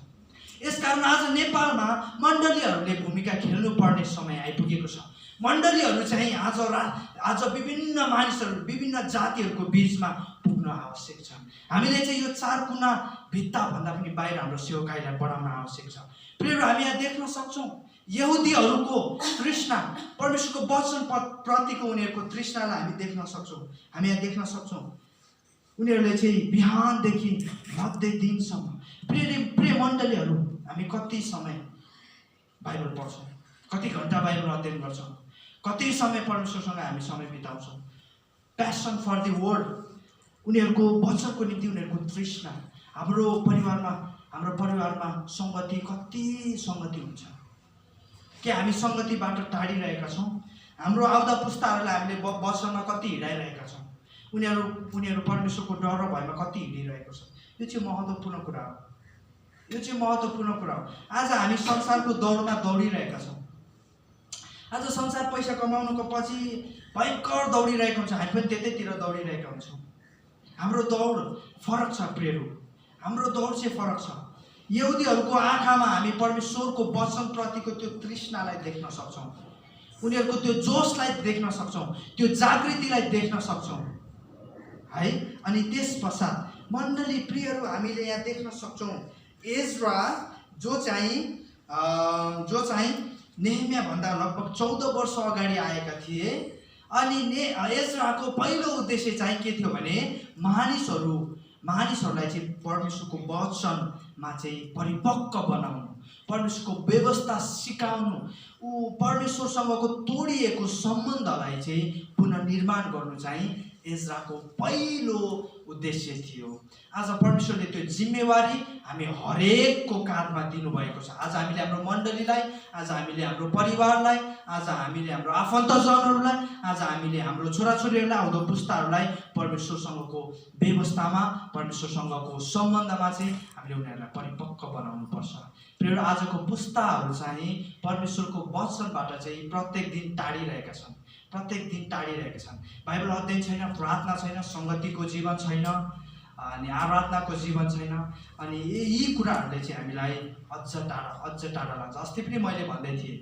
यसकारण आज नेपालमा मण्डलीहरूले भूमिका खेल्नु पर्ने समय आइपुगेको छ। मण्डलीहरू चाहिँ आज विभिन्न मानिसहरू विभिन्न जातिहरूको बीचमा पुग्न आवश्यक छ। हामीले चाहिँ यो 4 कुना भित्ता भन्दा पनि बाहिर हाम्रो सेवकाईलाई बढाउन आवश्यक छ। प्रियहरू, हामी यहाँ देख्न सक्छौँ यहुदीहरूको तृष्णा, परमेश्वरको वचन प्रतिको उनीहरूको तृष्णालाई हामी देख्न सक्छौँ। हामी यहाँ देख्न सक्छौँ उनीहरूले चाहिँ बिहानदेखि मध्य दिनसम्म प्रिय मण्डलीहरू हामी कति समय बाइबल पढ्छौँ, कति घन्टा बाइबल अध्ययन गर्छौँ, कति समय परमेश्वरसँग हामी समय बिताउँछौँ। प्यासन फर द वर्ड, उनीहरूको वचनको निम्ति उनीहरूको तृष्णा। हाम्रो परिवारमा सङ्गति, कति सङ्गति हुन्छ के हामी सङ्गतिबाट टाढिरहेका छौँ? हाम्रो आउँदा पुस्ताहरूलाई हामीले वचनमा कति हिँडाइरहेका छौँ? उनीहरू परमेश्वरको डर र भयमा कति हिँडिरहेको छ? यो चाहिँ महत्त्वपूर्ण कुरा हो। यो चाहिँ महत्त्वपूर्ण कुरा हो। आज हामी संसारको दौडमा दौडिरहेका छौँ। आज संसार पैसा कमाउनुको पछि भयङ्कर दौडिरहेको हुन्छ। हामी पनि त्यतैतिर दौडिरहेका हुन्छौँ। हाम्रो दौड फरक छ प्रियहरू, हाम्रो दौड चाहिँ फरक छ। यहुदीहरूको आँखामा हामी परमेश्वरको वचनप्रतिको त्यो तृष्णालाई देख्न सक्छौँ, उनीहरूको त्यो जोसलाई देख्न सक्छौँ, त्यो जागृतिलाई देख्न सक्छौँ है। अनि त्यस पश्चात मण्डली प्रियहरू हामीले यहाँ देख्न सक्छौँ एज्रा जो चाहिँ नेहेमिया भन्दा लगभग 14 वर्ष अगाडि आएका थिए। अनि एज्राको पहिलो उद्देश्य चाहिँ के थियो भने मानिसहरूलाई चाहिँ परमेश्वरको वचनमा चाहिँ परिपक्व बनाउनु, परमेश्वरको व्यवस्था सिकाउनु, परमेश्वरसँगको तोडिएको सम्बन्धलाई चाहिँ पुनर्निर्माण गर्नु चाहिँ एज्राको पहिलो उद्देश्य थियो। आज परमेश्वरले त्यो जिम्मेवारी हामी हरेकको काँधमा दिनुभएको छ। आज हामीले हाम्रो मण्डलीलाई, आज हामीले हाम्रो परिवारलाई, आज हामीले हाम्रो आफन्तजनहरूलाई, आज हामीले हाम्रो छोराछोरीहरूलाई, आउँदो पुस्ताहरूलाई परमेश्वरसँगको व्यवस्थामा, परमेश्वरसँगको सम्बन्धमा चाहिँ हामीले उनीहरूलाई परिपक्व बनाउनु पर्छ। प्रिय आजको पुस्ताहरू चाहिँ परमेश्वरको वचनबाट चाहिँ प्रत्येक दिन टाढिरहेका छन्, बाइबल अध्ययन छैन, प्रार्थना छैन, सङ्गतिको जीवन छैन, अनि आराधनाको जीवन छैन। अनि यी कुराहरूले चाहिँ हामीलाई अझ टाढा लान्छ। अस्ति पनि मैले भन्दै थिएँ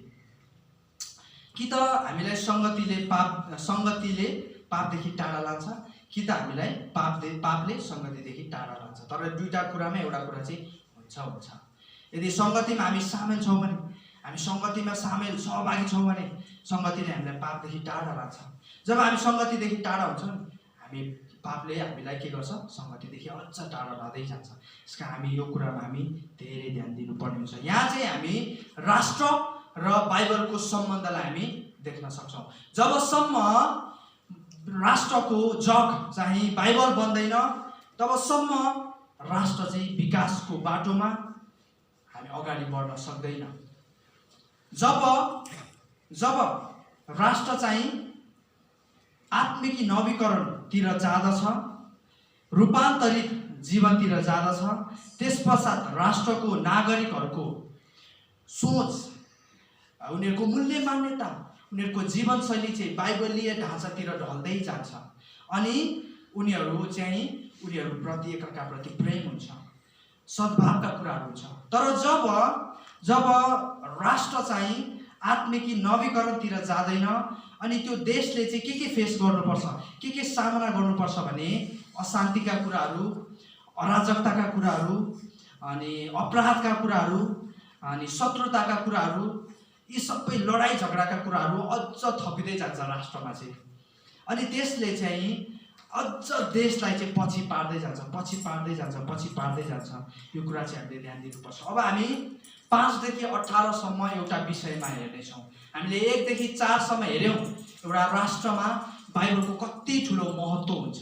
कि त हामीलाई सङ्गतिले पापदेखि टाढा लान्छ, कि त हामीलाई पापले सङ्गतिदेखि टाढा लान्छ। तर दुईवटा कुरामा एउटा कुरा चाहिँ हुन्छ। यदि सङ्गतिमा हामी सामेल छौँ भने, हामी सङ्गतिमा सहभागी छौँ भने सङ्गतिले हामीलाई पापदेखि टाढा लाग्छ। जब हामी सङ्गतिदेखि टाढा हुन्छौँ पापले हामीलाई के गर्छ? सङ्गतिदेखि अझ टाढा लाँदै जान्छ। यसका हामी यो कुरामा हामी धेरै ध्यान दिनुपर्ने हुन्छ। यहाँ चाहिँ हामी राष्ट्र र बाइबलको सम्बन्धलाई हामी देख्न सक्छौँ। जबसम्म राष्ट्रको जग चाहिँ बाइबल बन्दैन तबसम्म राष्ट्र चाहिँ विकासको बाटोमा हामी अगाडि बढ्न सक्दैन। जब राष्ट्र चाहिँ आत्मिक नवीकरणतिर जाँदछ, रूपान्तरित जीवनतिर जाँदछ, त्यस पश्चात राष्ट्रको नागरिकहरूको सोच, उनीहरूको मूल्य मान्यता, उनीहरूको जीवनशैली चाहिँ बाइबलीय ढाँचातिर ढल्दै जान्छ। अनि उनीहरू प्रति एकअर्काप्रति प्रेम हुन्छ, सद्भावका कुराहरू हुन्छ। तर जब राष्ट्र चाहिँ आत्मिक नवीकरणतिर जाँदैन अनि त्यो देशले चाहिँ के फेस गर्नुपर्छ, के सामना गर्नुपर्छ भने अशान्तिका कुराहरू, अराजकताका कुराहरू, अनि अपराधका कुराहरू, अनि शत्रुताका कुराहरू, यी सबै लडाइँ झगडाका कुराहरू अझ थपिँदै जान्छ राष्ट्रमा चाहिँ। अनि त्यसले चाहिँ अझ देशलाई चाहिँ पछि पार्दै जान्छ। यो कुरा चाहिँ हामीले ध्यान दिनुपर्छ। अब हामी 5 देखि 18 सम्म एउटा विषयमा हेर्नेछौँ। हामीले 1 देखि 4 सम्म हेऱ्यौँ एउटा राष्ट्रमा बाइबलको कति ठुलो महत्त्व हुन्छ,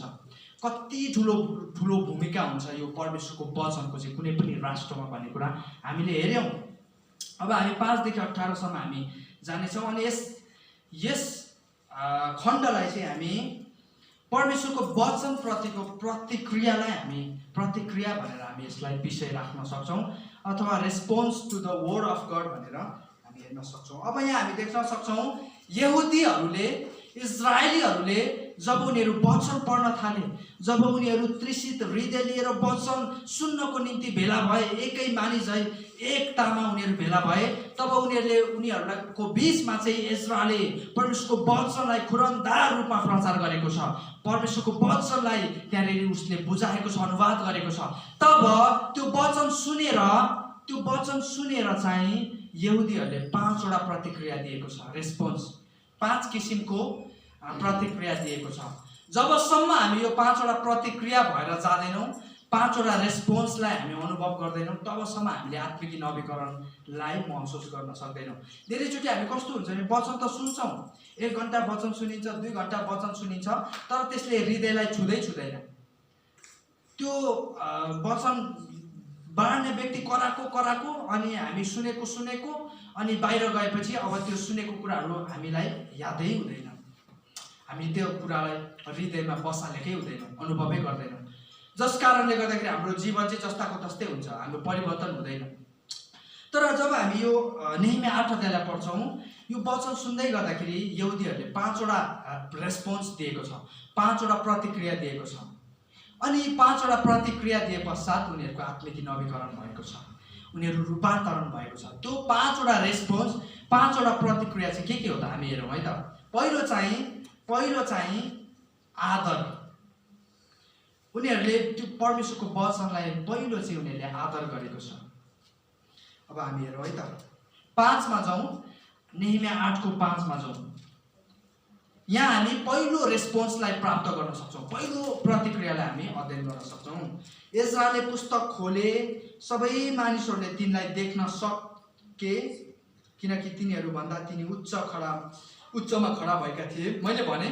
कति ठुलो भूमिका हुन्छ यो परमेश्वरको वचनको चाहिँ कुनै पनि राष्ट्रमा भन्ने कुरा हामीले हेऱ्यौँ। अब हामी 5 देखि 18 सम्म हामी जानेछौँ। अनि यस खण्डलाई चाहिँ हामी परमेश्वरको वचन प्रतिको प्रतिक्रिया भनेर हामी यसलाई विषय राख्न सक्छौँ। अथवा response to the word of God भनेर हामी हेर्न सक्छौँ। अब यहाँ हामी देख्न सक्छौँ यहुदीहरूले, इजरायलीहरूले जब उनीहरू वचन पढ्न थाले, जब उनीहरू तृषित हृदय लिएर वचन सुन्नको निम्ति भेला भए, एकै मानिस है एकतामा उनीहरू भेला भए, तब उनीहरूको बिचमा चाहिँ इजरायलले परमेश्वरको वचनलाई खुरन्दार रूपमा प्रचार गरेको छ। परमेश्वरको वचनलाई त्यहाँनिर उसले बुझाएको छ, अनुवाद गरेको छ। तब त्यो वचन सुनेर चाहिँ यहुदीहरूले 5 वटा प्रतिक्रिया दिएको छ, रेस्पोन्स 5 किसिमको प्रतिक्रिया दिएको छ। जबसम्म हामी यो 5 वटा प्रतिक्रिया भएर जाँदैनौँ, 5 वटा रेस्पोन्सलाई हामी अनुभव गर्दैनौँ, तबसम्म हामीले आत्मिक नवीकरणलाई महसुस गर्न सक्दैनौँ। धेरैचोटि हामी कस्तो हुन्छ भने वचन त सुन्छौँ, 1 घन्टा वचन सुनिन्छ, 2 घन्टा वचन सुनिन्छ, तर त्यसले हृदयलाई छुँदैन। त्यो वचन बाँड्ने व्यक्ति कराको अनि हामी सुनेको अनि बाहिर गएपछि अब त्यो सुनेको कुराहरू हामीलाई यादै हुँदैन, हामी त्यो कुरालाई हृदयमा बसालेकै हुँदैन, अनुभवै गर्दैनौँ। जस कारणले गर्दाखेरि हाम्रो जीवन चाहिँ जस्ताको तस्तै हुन्छ, हाम्रो परिवर्तन हुँदैन। तर जब हामी यो नेहेमिया 8 अध्यायलाई पढ्छौँ, यो वचन सुन्दै गर्दाखेरि यहुदीहरूले 5 वटा रेस्पोन्स दिएको छ, 5 वटा प्रतिक्रिया दिएको छ। अनि 5 वटा प्रतिक्रिया दिए पश्चात उनीहरूको आत्मिक नवीकरण भएको छ, उनीहरू रूपान्तरण भएको छ। त्यो 5 वटा रेस्पोन्स, 5 वटा प्रतिक्रिया चाहिँ के हो त हामी हेरौँ है त। पहिलो चाहिँ आदर। उनीहरूले त्यो परमेश्वरको वचनलाई पहिलो चाहिँ उनीहरूले आदर गरेको छ। अब हामी हेरौँ है त, 5 मा जाउँ, नेहेमिया 8 को 5 मा जाउँ। यहाँ हामी पहिलो रेस्पोन्सलाई प्राप्त गर्न सक्छौँ, पहिलो प्रतिक्रियालाई हामी अध्ययन गर्न सक्छौँ। इजरायलले पुस्तक खोले, सबै मानिसहरूले तिनलाई देख्न सके, किनकि तिनीहरूभन्दा तिनी उच्चमा खडा भएका थिए। मैले भने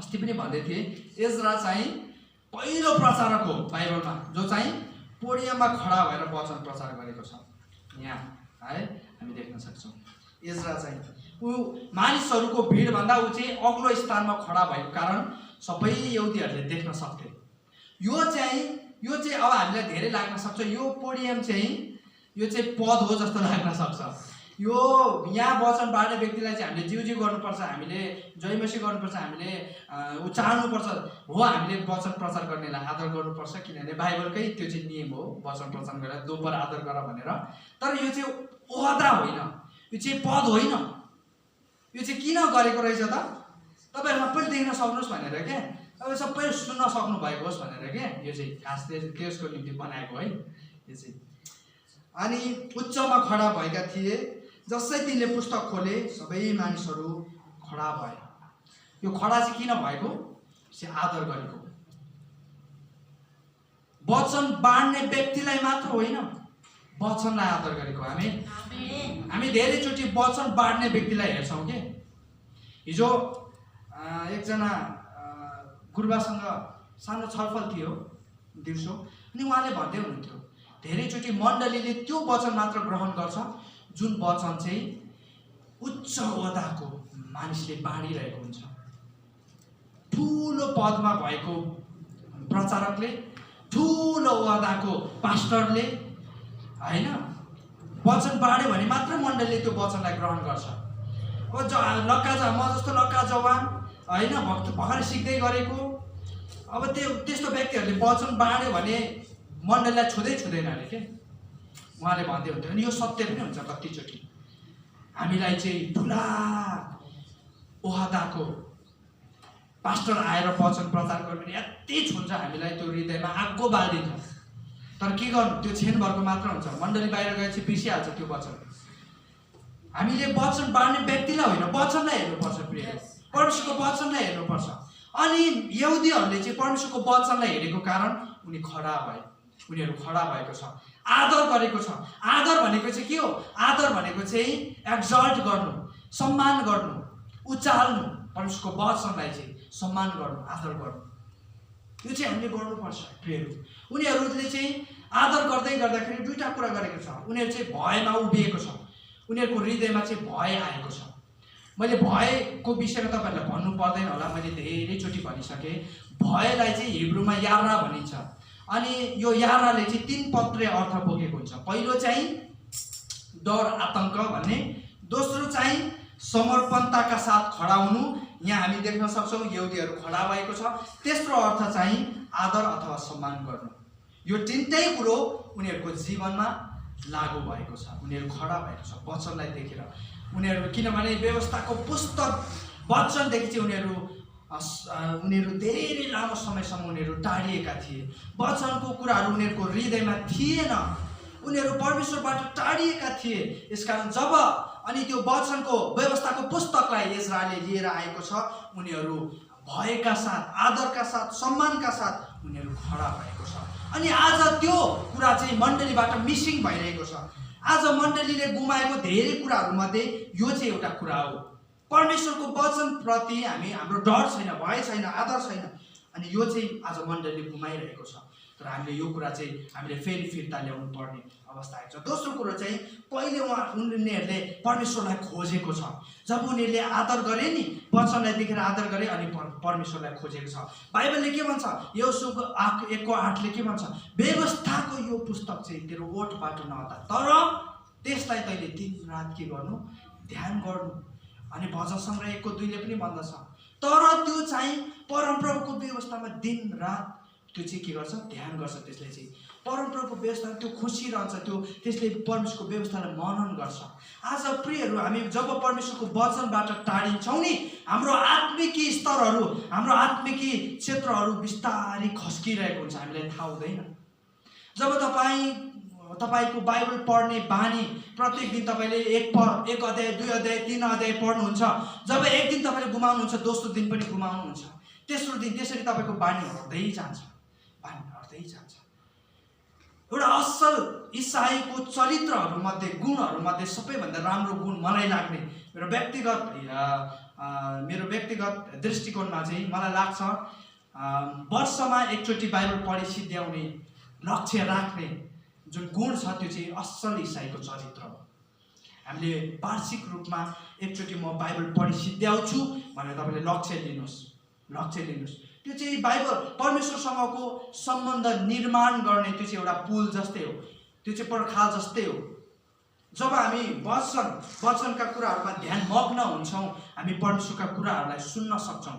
अस्ति पनि भन्दै थिएँ, इजरा चाहिँ पहिलो प्रचारक हो बाइबलमा, जो चाहिँ पोडियममा खडा भएर वचन प्रचार गरेको छ। यहाँ है हामी देख्न सक्छौँ इजरा चाहिँ ऊ मानिसहरूको भिडभन्दा ऊ चाहिँ अग्लो स्थानमा खडा भएको कारण सबै यहुदीहरूले देख्न सक्थे। यो चाहिँ अब हामीलाई धेरै लाग्न सक्छ, यो पोडियम चाहिँ यो चाहिँ पद हो जस्तो लाग्न सक्छ। यो यहाँ वचन बाँड्ने व्यक्तिलाई चाहिँ हामीले जिउ गर्नुपर्छ, हामीले जयमसी गर्नुपर्छ, हामीले उचाल्नुपर्छ हो, हामीले वचन प्रचार गर्नेलाई आदर गर्नुपर्छ, किनभने बाइबलकै त्यो चाहिँ नियम हो, वचन प्रचार गरेर दोब्बर आदर गर भनेर। तर यो चाहिँ ओहदा होइन, यो चाहिँ पद होइन। यो चाहिँ किन गरेको रहेछ त, तपाईँहरू सबैले देख्न सक्नुहोस् भनेर क्या, तपाईँ सबै सुन्न सक्नु भएको होस् भनेर क्या, यो चाहिँ खास त्यसको निम्ति बनाएको है यो चाहिँ। अनि उच्चमा खडा भएका थिए, जसै तिनले पुस्तक खोले सबै मानिसहरू खडा भए। यो खडा चाहिँ किन भएको, चाहिँ आदर गरेको। वचन बाँड्ने व्यक्तिलाई मात्र होइन, वचनलाई आदर गरेको। हामी धेरैचोटि वचन बाँड्ने व्यक्तिलाई हेर्छौँ कि। हिजो एकजना गुरुबासँग सानो छलफल थियो दिउँसो, अनि उहाँले भन्दै हुनुहुन्थ्यो धेरैचोटि मण्डलीले त्यो वचन मात्र ग्रहण गर्छ जुन वचन चाहिँ उच्च ओहदाको मानिसले बाँडिरहेको हुन्छ। ठुलो पदमा भएको प्रचारकले, ठुलो ओहदाको पास्टरले होइन वचन बाँड्यो भने मात्र मण्डलीले त्यो वचनलाई ग्रहण गर्छ। अब म जस्तो लक्का जवान होइन, भर्खर सिक्दै गरेको, अब त्यस्तो व्यक्तिहरूले वचन बाँड्यो भने मण्डलीलाई छुँदैन अरे के, उहाँले भन्दै हुन्थ्यो। अनि यो सत्य पनि हुन्छ, कतिचोटि हामीलाई चाहिँ ठुला ओहदाको पास्टर आएर वचन प्रचार गर्यो भने यति छुन्छ, हामीलाई त्यो हृदयमा आगो बालिदिन्छ। तर के गर्नु, त्यो क्षणभरको मात्र हुन्छ, मण्डली बाहिर गएपछि बिर्सिहाल्छ त्यो वचन। हामीले वचन बाँड्ने व्यक्तिलाई होइन, वचनलाई हेर्नुपर्छ प्रिय, परमेश्वरको वचनलाई हेर्नुपर्छ। अनि यहुदीहरूले चाहिँ परमेश्वरको वचनलाई हेरेको कारण उनी खडा भए, उनीहरू खडा भएको छ, आदर गरेको छ। आदर भनेको चाहिँ के हो, आदर भनेको चाहिँ एक्जल्ट गर्नु, सम्मान गर्नु, उचाल्नु, परमेश्वरको वचनलाई चाहिँ सम्मान गर्नु, आदर गर्नु, यो चाहिँ हामीले गर्नुपर्छ प्रियहरू। उनीहरूले चाहिँ आदर गर्दाखेरि दुईवटा कुरा गरेको छ। उनीहरू चाहिँ भयमा उभिएको छ, उनीहरूको हृदयमा चाहिँ भय आएको छ। मैले भयको विषयमा तपाईँहरूलाई भन्नु पर्दैन होला, मैले धेरैचोटि भनिसकेँ। भयलाई चाहिँ हिब्रूमा यारा भनिन्छ, अनि यो याराले चाहिँ 3 पत्रे अर्थ बोकेको हुन्छ। पहिलो चाहिँ डर आतंक भन्ने, दोस्रो चाहिँ समर्पणताका साथ खडा हुनु, यहाँ हामी देख्न सक्छौँ यहुदीहरू खडा भएको छ। तेस्रो अर्थ चाहिँ आदर अथवा सम्मान गर्नु। यो 3टै कुरो उनीहरूको जीवनमा लागू भएको छ। उनीहरू खडा भएको छ वचनलाई देखेर। उनीहरू किनभने व्यवस्थाको पुस्तक वचनदेखि चाहिँ उनीहरू धेरै लामो समयसम्म उनीहरू टाढिएका थिए। वचनको कुराहरू उनीहरूको हृदयमा थिएन, उनीहरू परमेश्वरबाट टाढिएका थिए। यसकारण जब अनि त्यो वचनको व्यवस्थाको पुस्तकलाई इजरायलले लिएर आएको छ, उनीहरू भयका साथ, आदरका साथ, सम्मानका साथ उनीहरू खडा भएको छ। अनि आज त्यो कुरा चाहिँ मण्डलीबाट मिसिङ भइरहेको छ। आज मण्डलीले गुमाएको धेरै कुराहरूमध्ये यो चाहिँ एउटा कुरा हो। परमेश्वरको वचनप्रति हाम्रो डर छैन, भय छैन, आदर छैन। अनि यो चाहिँ आज मण्डलीले गुमाइरहेको छ। तर हामीले यो कुरा चाहिँ हामीले फेरि फिर्ता ल्याउनु पर्ने अवस्था आएको छ। दोस्रो कुरो चाहिँ पहिले उनीहरूले परमेश्वरलाई खोजेको छ। जब उनीहरूले आदर गरे नि, वचनलाई देखेर आदर गरे अनि परमेश्वरलाई खोजेको छ। बाइबलले के भन्छ? योसुको 1:8ले के भन्छ? व्यवस्थाको यो पुस्तक चाहिँ तेरो ओठबाट नहटा, तर त्यसलाई तैँले दिन रात के गर्नु? ध्यान गर्नु। अनि भजन सङ्ग्रह 1:2ले पनि भन्दछ, तर त्यो चाहिँ परमप्रभुको व्यवस्थामा दिन रात त्यो चाहिँ के गर्छ? ध्यान गर्छ। त्यसले चाहिँ परमप्रभुको व्यवस्था त्यो खुसी रहन्छ, त्यसले परमेश्वरको व्यवस्थालाई मनन गर्छ। आज प्रियहरू, हामी जब परमेश्वरको वचनबाट टाढिन्छौँ नि, हाम्रो आत्मिकी स्तरहरू, हाम्रो आत्मिकी क्षेत्रहरू बिस्तारै खस्किरहेको हुन्छ, हामीलाई थाहा हुँदैन। जब तपाईँको बाइबल पढ्ने बानी प्रत्येक दिन तपाईँले एक अध्याय, 2 अध्याय, 3 अध्याय पढ्नुहुन्छ, जब एक दिन तपाईँले गुमाउनुहुन्छ, दोस्रो दिन पनि गुमाउनुहुन्छ, तेस्रो दिन त्यसरी तपाईँको बानी हट्दै जान्छ। एउटा असल इसाईको चरित्रहरूमध्ये, गुणहरूमध्ये सबैभन्दा राम्रो गुण मलाई लाग्ने मेरो व्यक्तिगत दृष्टिकोणमा चाहिँ मलाई लाग्छ, वर्षमा एकचोटि बाइबल पढी सिद्ध्याउने लक्ष्य राख्ने जुन गुण छ, त्यो चाहिँ असल इसाईको चरित्र हो। हामीले वार्षिक रूपमा एकचोटि म बाइबल पढी सिद्ध्याउँछु भनेर तपाईँले लक्ष्य लिनुहोस्। त्यो चाहिँ बाइबल परमेश्वरसँगको सम्बन्ध निर्माण गर्ने त्यो चाहिँ एउटा पुल जस्तै हो, त्यो चाहिँ पर्खाल जस्तै हो। जब हामी वचनका कुराहरूमा ध्यान मग्न हुन्छौँ, हामी परमेश्वरका कुराहरूलाई सुन्न सक्छौँ।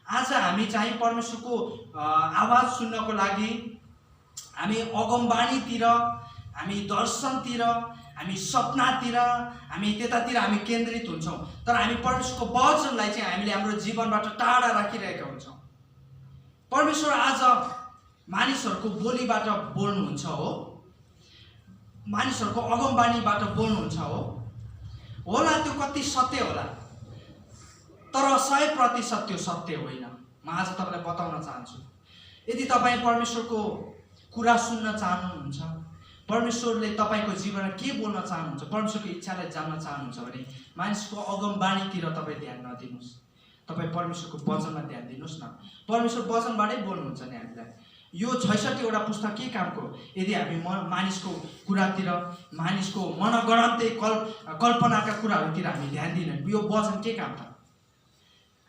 आज हामी चाहिँ परमेश्वरको आवाज सुन्नको लागि हामी अगमबाणीतिर, हामी दर्शनतिर, हामी सपनातिर, हामी त्यतातिर हामी केन्द्रित हुन्छौँ। तर हामी परमेश्वरको वचनलाई चाहिँ हामीले हाम्रो जीवनबाट टाढा राखिरहेका हुन्छौँ। परमेश्वर आज मानिसहरूको बोलीबाट बोल्नुहुन्छ हो, मानिसहरूको अगमबाणीबाट बोल्नुहुन्छ होला, त्यो कति सत्य होला, तर 100% त्यो सत्य होइन। म आज तपाईँलाई बताउन चाहन्छु, यदि तपाईँ परमेश्वरको कुरा सुन्न चाहनुहुन्छ, परमेश्वरले तपाईँको जीवनमा के बोल्न चाहनुहुन्छ, परमेश्वरको इच्छालाई जान्न चाहनुहुन्छ भने मानिसको अगमबाणीतिर तपाईँ ध्यान नदिनुहोस्, तपाईँ परमेश्वरको वचनमा ध्यान दिनुहोस् न। परमेश्वर वचनबाटै बोल्नुहुन्छ नि हामीलाई। यो 66 वटा पुस्तक के कामको? यदि हामी मानिसको कुरातिर, मानिसको मनगढन्ते कल्पनाका कुराहरूतिर हामी ध्यान दिँदैन, यो वचन के काम त?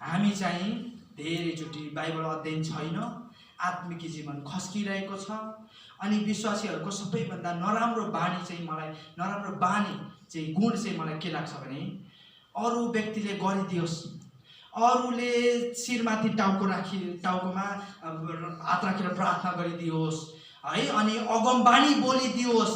हामी चाहिँ धेरैचोटि बाइबल अध्ययन छैन, आत्मिकी जीवन खस्किरहेको छ। अनि विश्वासीहरूको सबैभन्दा नराम्रो बानी चाहिँ गुण चाहिँ मलाई के लाग्छ भने, अरू व्यक्तिले गरिदियोस्, अरूले शिरमाथि टाउकोमा हात राखेर प्रार्थना गरिदियोस् है, अनि अगमबाणी बोलिदियोस्,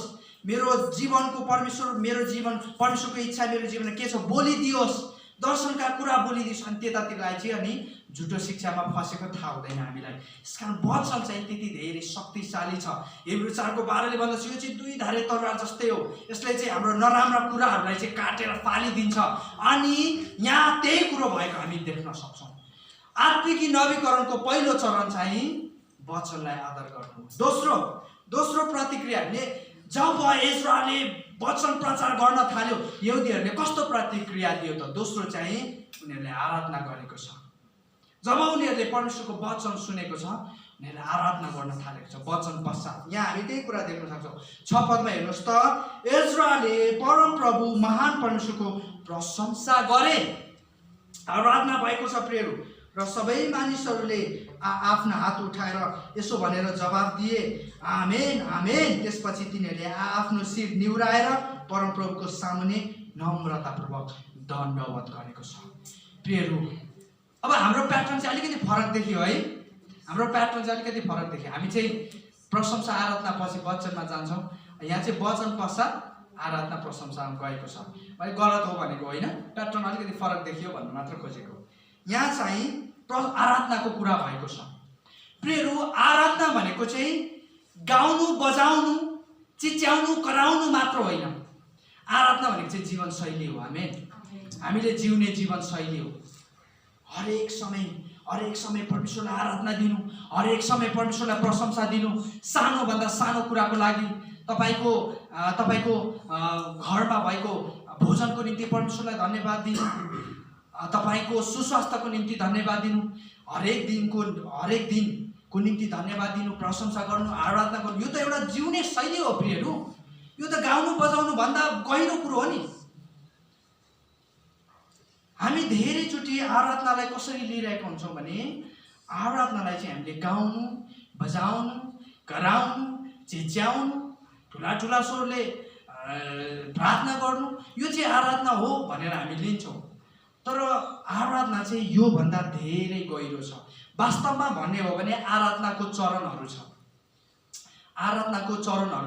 मेरो जीवनको परमेश्वरको इच्छा मेरो जीवनमा के छ बोलिदियोस्, दर्शनका कुरा बोलिदियोस्। अनि त्यतातिर चाहिँ अनि झुटो शिक्षामा फसेको थाहा हुँदैन हामीलाई। यसकारण वचन चाहिँ त्यति धेरै शक्तिशाली छ। हिब्रू 4:12ले भन्दछ, यो चाहिँ 2 धारे तरवार जस्तै हो, यसले चाहिँ हाम्रो नराम्रा कुराहरूलाई चाहिँ काटेर फालिदिन्छ। अनि यहाँ त्यही कुरो भएको हामी देख्न सक्छौँ। आत्मिकी नवीकरणको पहिलो चरण चाहिँ वचनलाई आदर गर्नु। दोस्रो प्रतिक्रिया, जब इजरायलले वचन प्रचार गर्न थाल्यो, यहुदीहरूले कस्तो प्रतिक्रिया दियो त? दोस्रो चाहिँ उनीहरूले आराधना गरेको छ। जब उनीहरूले परमेश्वरको वचन सुनेको छ, उनीहरूले आराधना गर्न थालेको छ वचन पश्चात। यहाँ हामी त्यही कुरा देख्न सक्छौँ। 6 पदमा हेर्नुहोस् त, इजरायलले परमप्रभु महान परमेश्वरको प्रशंसा गरे। आराधना भएको छ प्रियहरू, र सबै मानिसहरूले आफ्ना हात उठाएर यसो भनेर जवाब दिए, आमेन आमेन। त्यसपछि तिनीहरूले आफ्नो शिर निहुराएर परमप्रभुको सामुन्ने नम्रतापूर्वक दण्डवत गरेको छ। प्रियहरू, अब हाम्रो प्याटर्न चाहिँ अलिकति फरक देखियो है। हाम्रो प्याटर्न चाहिँ अलिकति फरक देखियो। हामी चाहिँ प्रशंसा आराधना पछि वचनमा जान्छौँ, यहाँ चाहिँ वचन पश्चात आराधना प्रशंसामा गएको छ। मैले गलत हो भनेको होइन, प्याटर्न अलिकति फरक देखियो भन्नु मात्र खोजेको। यहाँ चाहिँ आराधनाको कुरा भएको छ। प्रियहरू, आराधना भनेको चाहिँ गाउनु बजाउनु चिच्याउनु कराउनु मात्र होइन। आराधना भनेको चाहिँ जीवनशैली हो। हामीले जिउने जीवनशैली हो। हरेक समय परमेश्वरलाई आराधना दिनु, हरेक समय परमेश्वरलाई प्रशंसा दिनु। सानोभन्दा सानो कुराको लागि तपाईँको घरमा भएको भोजनको निम्ति परमेश्वरलाई धन्यवाद दिनु, तपाईँको सुस्वास्थ्यको निम्ति धन्यवाद दिनु, हरेक दिनको निम्ति धन्यवाद दिनु, प्रशंसा गर्नु, आराधना गर्नु। यो त एउटा जिउने शैली हो प्रियहरू। यो त गाउनु बजाउनु भन्दा गहिरो कुरो हो नि। हामी धेरैचोटि आराधनालाई कसरी लिइरहेका हुन्छौँ भने, आराधनालाई चाहिँ हामीले गाउनु बजाउनु कराउनु चिच्याउनु ठुला ठुला स्वरले प्रार्थना गर्नु, यो चाहिँ आराधना हो भनेर हामी लिन्छौँ। तर आराधना चाहिँ योभन्दा धेरै गहिरो छ। वास्तवमा भन्ने हो भने आराधनाको चरणहरू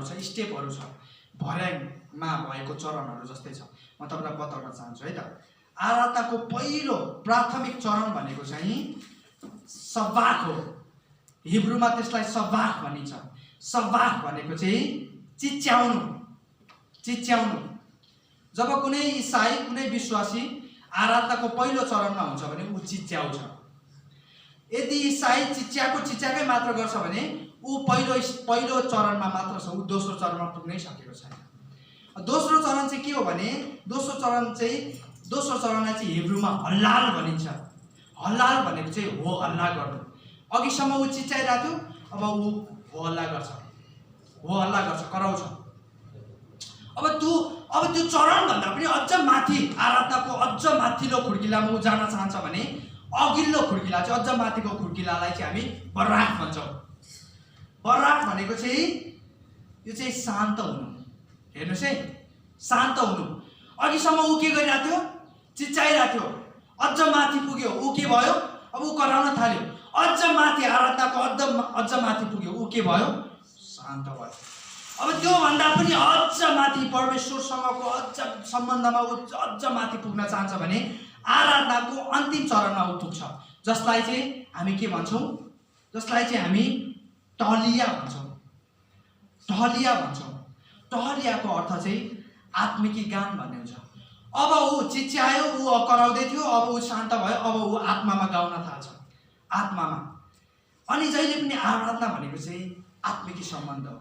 छ, स्टेपहरू छ। भर्याङमा भएको चरणहरू जस्तै छ। म तपाईँलाई बताउन चाहन्छु है त। आराधनाको पहिलो प्राथमिक चरण भनेको चाहिँ सब्बाख हो। हिब्रूमा त्यसलाई सब्बाख भनिन्छ। सब्बाख भनेको चाहिँ चिच्याउनु। जब कुनै इसाई कुनै विश्वासी आराधनाको पहिलो चरणमा हुन्छ भने ऊ चिच्याउँछ। यदि इसाई चिच्याएकै मात्र गर्छ भने ऊ पहिलो चरणमा मात्र छ, ऊ दोस्रो चरणमा पुग्नै सकेको छैन। दोस्रो चरण चाहिँ के हो भने, दोस्रो चरणलाई चाहिँ हिब्रूमा हल्लाल भनिन्छ। हल्लाल भनेको चाहिँ हो हल्ला गर्नु। अघिसम्म ऊ चिच्याइरहेको थियो, अब ऊ हो हल्ला गर्छ, कराउँछ। अब त्यो चरणभन्दा पनि अझ माथि, आराधनाको अझ माथिल्लो खुड्किलामा ऊ जान चाहन्छ भने अघिल्लो खुड्किला चाहिँ अझ माथिको खुड्किलालाई चाहिँ हामी बर्राक भन्छौँ। बर्राक भनेको चाहिँ यो चाहिँ शान्त हुनु। हेर्नुहोस् है, शान्त हुनु। अघिसम्म ऊ के गरिरहेको थियो, चिच्याइरहेको थियो, अझ माथि पुग्यो, ऊ के भयो, अब ऊ कराउन थाल्यो, अझ माथि आराधनाको अझ माथि पुग्यो, ऊ के भयो, शान्त भयो। अब त्योभन्दा पनि अझ माथि परमेश्वरसँगको अझ सम्बन्धमा ऊ अझ माथि पुग्न चाहन्छ भने आराधनाको अन्तिम चरणमा ऊ पुग्छ, जसलाई चाहिँ हामी के भन्छौँ, जसलाई चाहिँ हामी टहलिया भन्छौँ। टहलियाको अर्थ चाहिँ आत्मिकी गान भन्ने हुन्छ। अब ऊ चिच्यायो, ऊ कराउँदै थियो, अब ऊ शान्त भयो, अब ऊ आत्मामा गाउन थाल्छ, आत्मामा। अनि जहिले पनि आराधना भनेको चाहिँ आत्मिकी सम्बन्ध हो।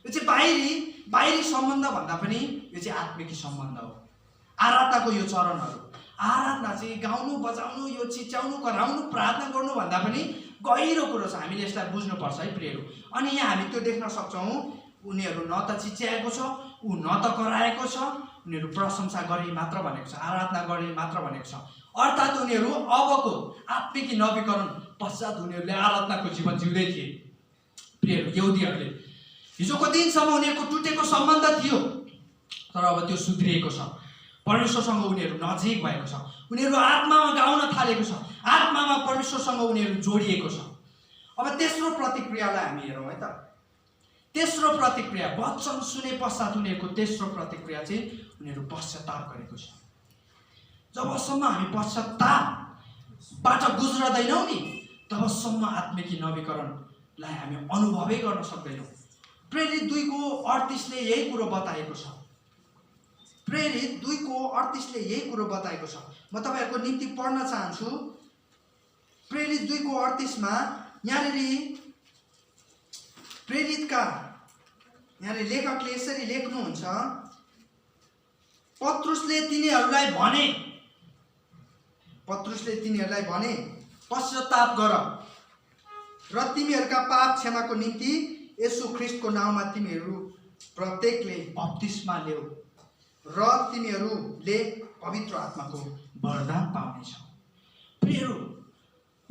यो चाहिँ बाहिरी सम्बन्ध भन्दा पनि यो चाहिँ आत्मिकी सम्बन्ध हो। आराधनाको यो चरणहरू, आराधना चाहिँ गाउनु बजाउनु, यो चिच्याउनु कराउनु प्रार्थना गर्नु भन्दा पनि गहिरो कुरो छ। हामीले यसलाई बुझ्नुपर्छ है प्रियहरू। अनि यहाँ हामी त्यो देख्न सक्छौँ, उनीहरू न त चिच्याएको छ, ऊ न त कराएको छ, उनीहरू प्रशंसा गरे मात्र भनेको छ, आराधना गरे मात्र भनेको छ। अर्थात् उनीहरू अबको आत्मिकी नवीकरण पश्चात उनीहरूले आराधनाको जीवन जिउँदै थिए। प्रियहरू, यहुदीहरूले हिजोको दिनसम्म उनीहरूको टुटेको सम्बन्ध थियो, तर अब त्यो सुध्रिएको छ। परमेश्वरसँग उनीहरू नजिक भएको छ, उनीहरू आत्मामा गाउन थालेको छ, आत्मामा परमेश्वरसँग उनीहरू जोडिएको छ। अब तेस्रो प्रतिक्रियालाई हामी हेरौँ है त। तेस्रो प्रतिक्रिया, वचन सुने पश्चात उनीहरूको तेस्रो प्रतिक्रिया चाहिँ उनीहरू पश्चाताप गरेको छ। जबसम्म हामी पश्चातापबाट गुज्रदैनौँ नि, तबसम्म आत्मिकी नवीकरणलाई हामी अनुभवै गर्न सक्दैनौँ। प्रेरित 2:38ले यही कुरो बताएको छ। प्रेरित 2:38ले यही कुरो बताएको छ। म तपाईँहरूको निम्ति पढ्न चाहन्छु। प्रेरित 2:38मा यहाँनिर लेखकले यसरी लेख्नुहुन्छ, पत्रुसले तिनीहरूलाई भने पश्चाताप गर र तिमीहरूका पाप क्षमाको निम्ति येशू ख्रीष्टको नाउँमा तिमीहरू प्रत्येकले बप्तिस्मा लेऊ र तिमीहरूले पवित्र आत्माको वरदान पाउनेछौ। प्रियहरू,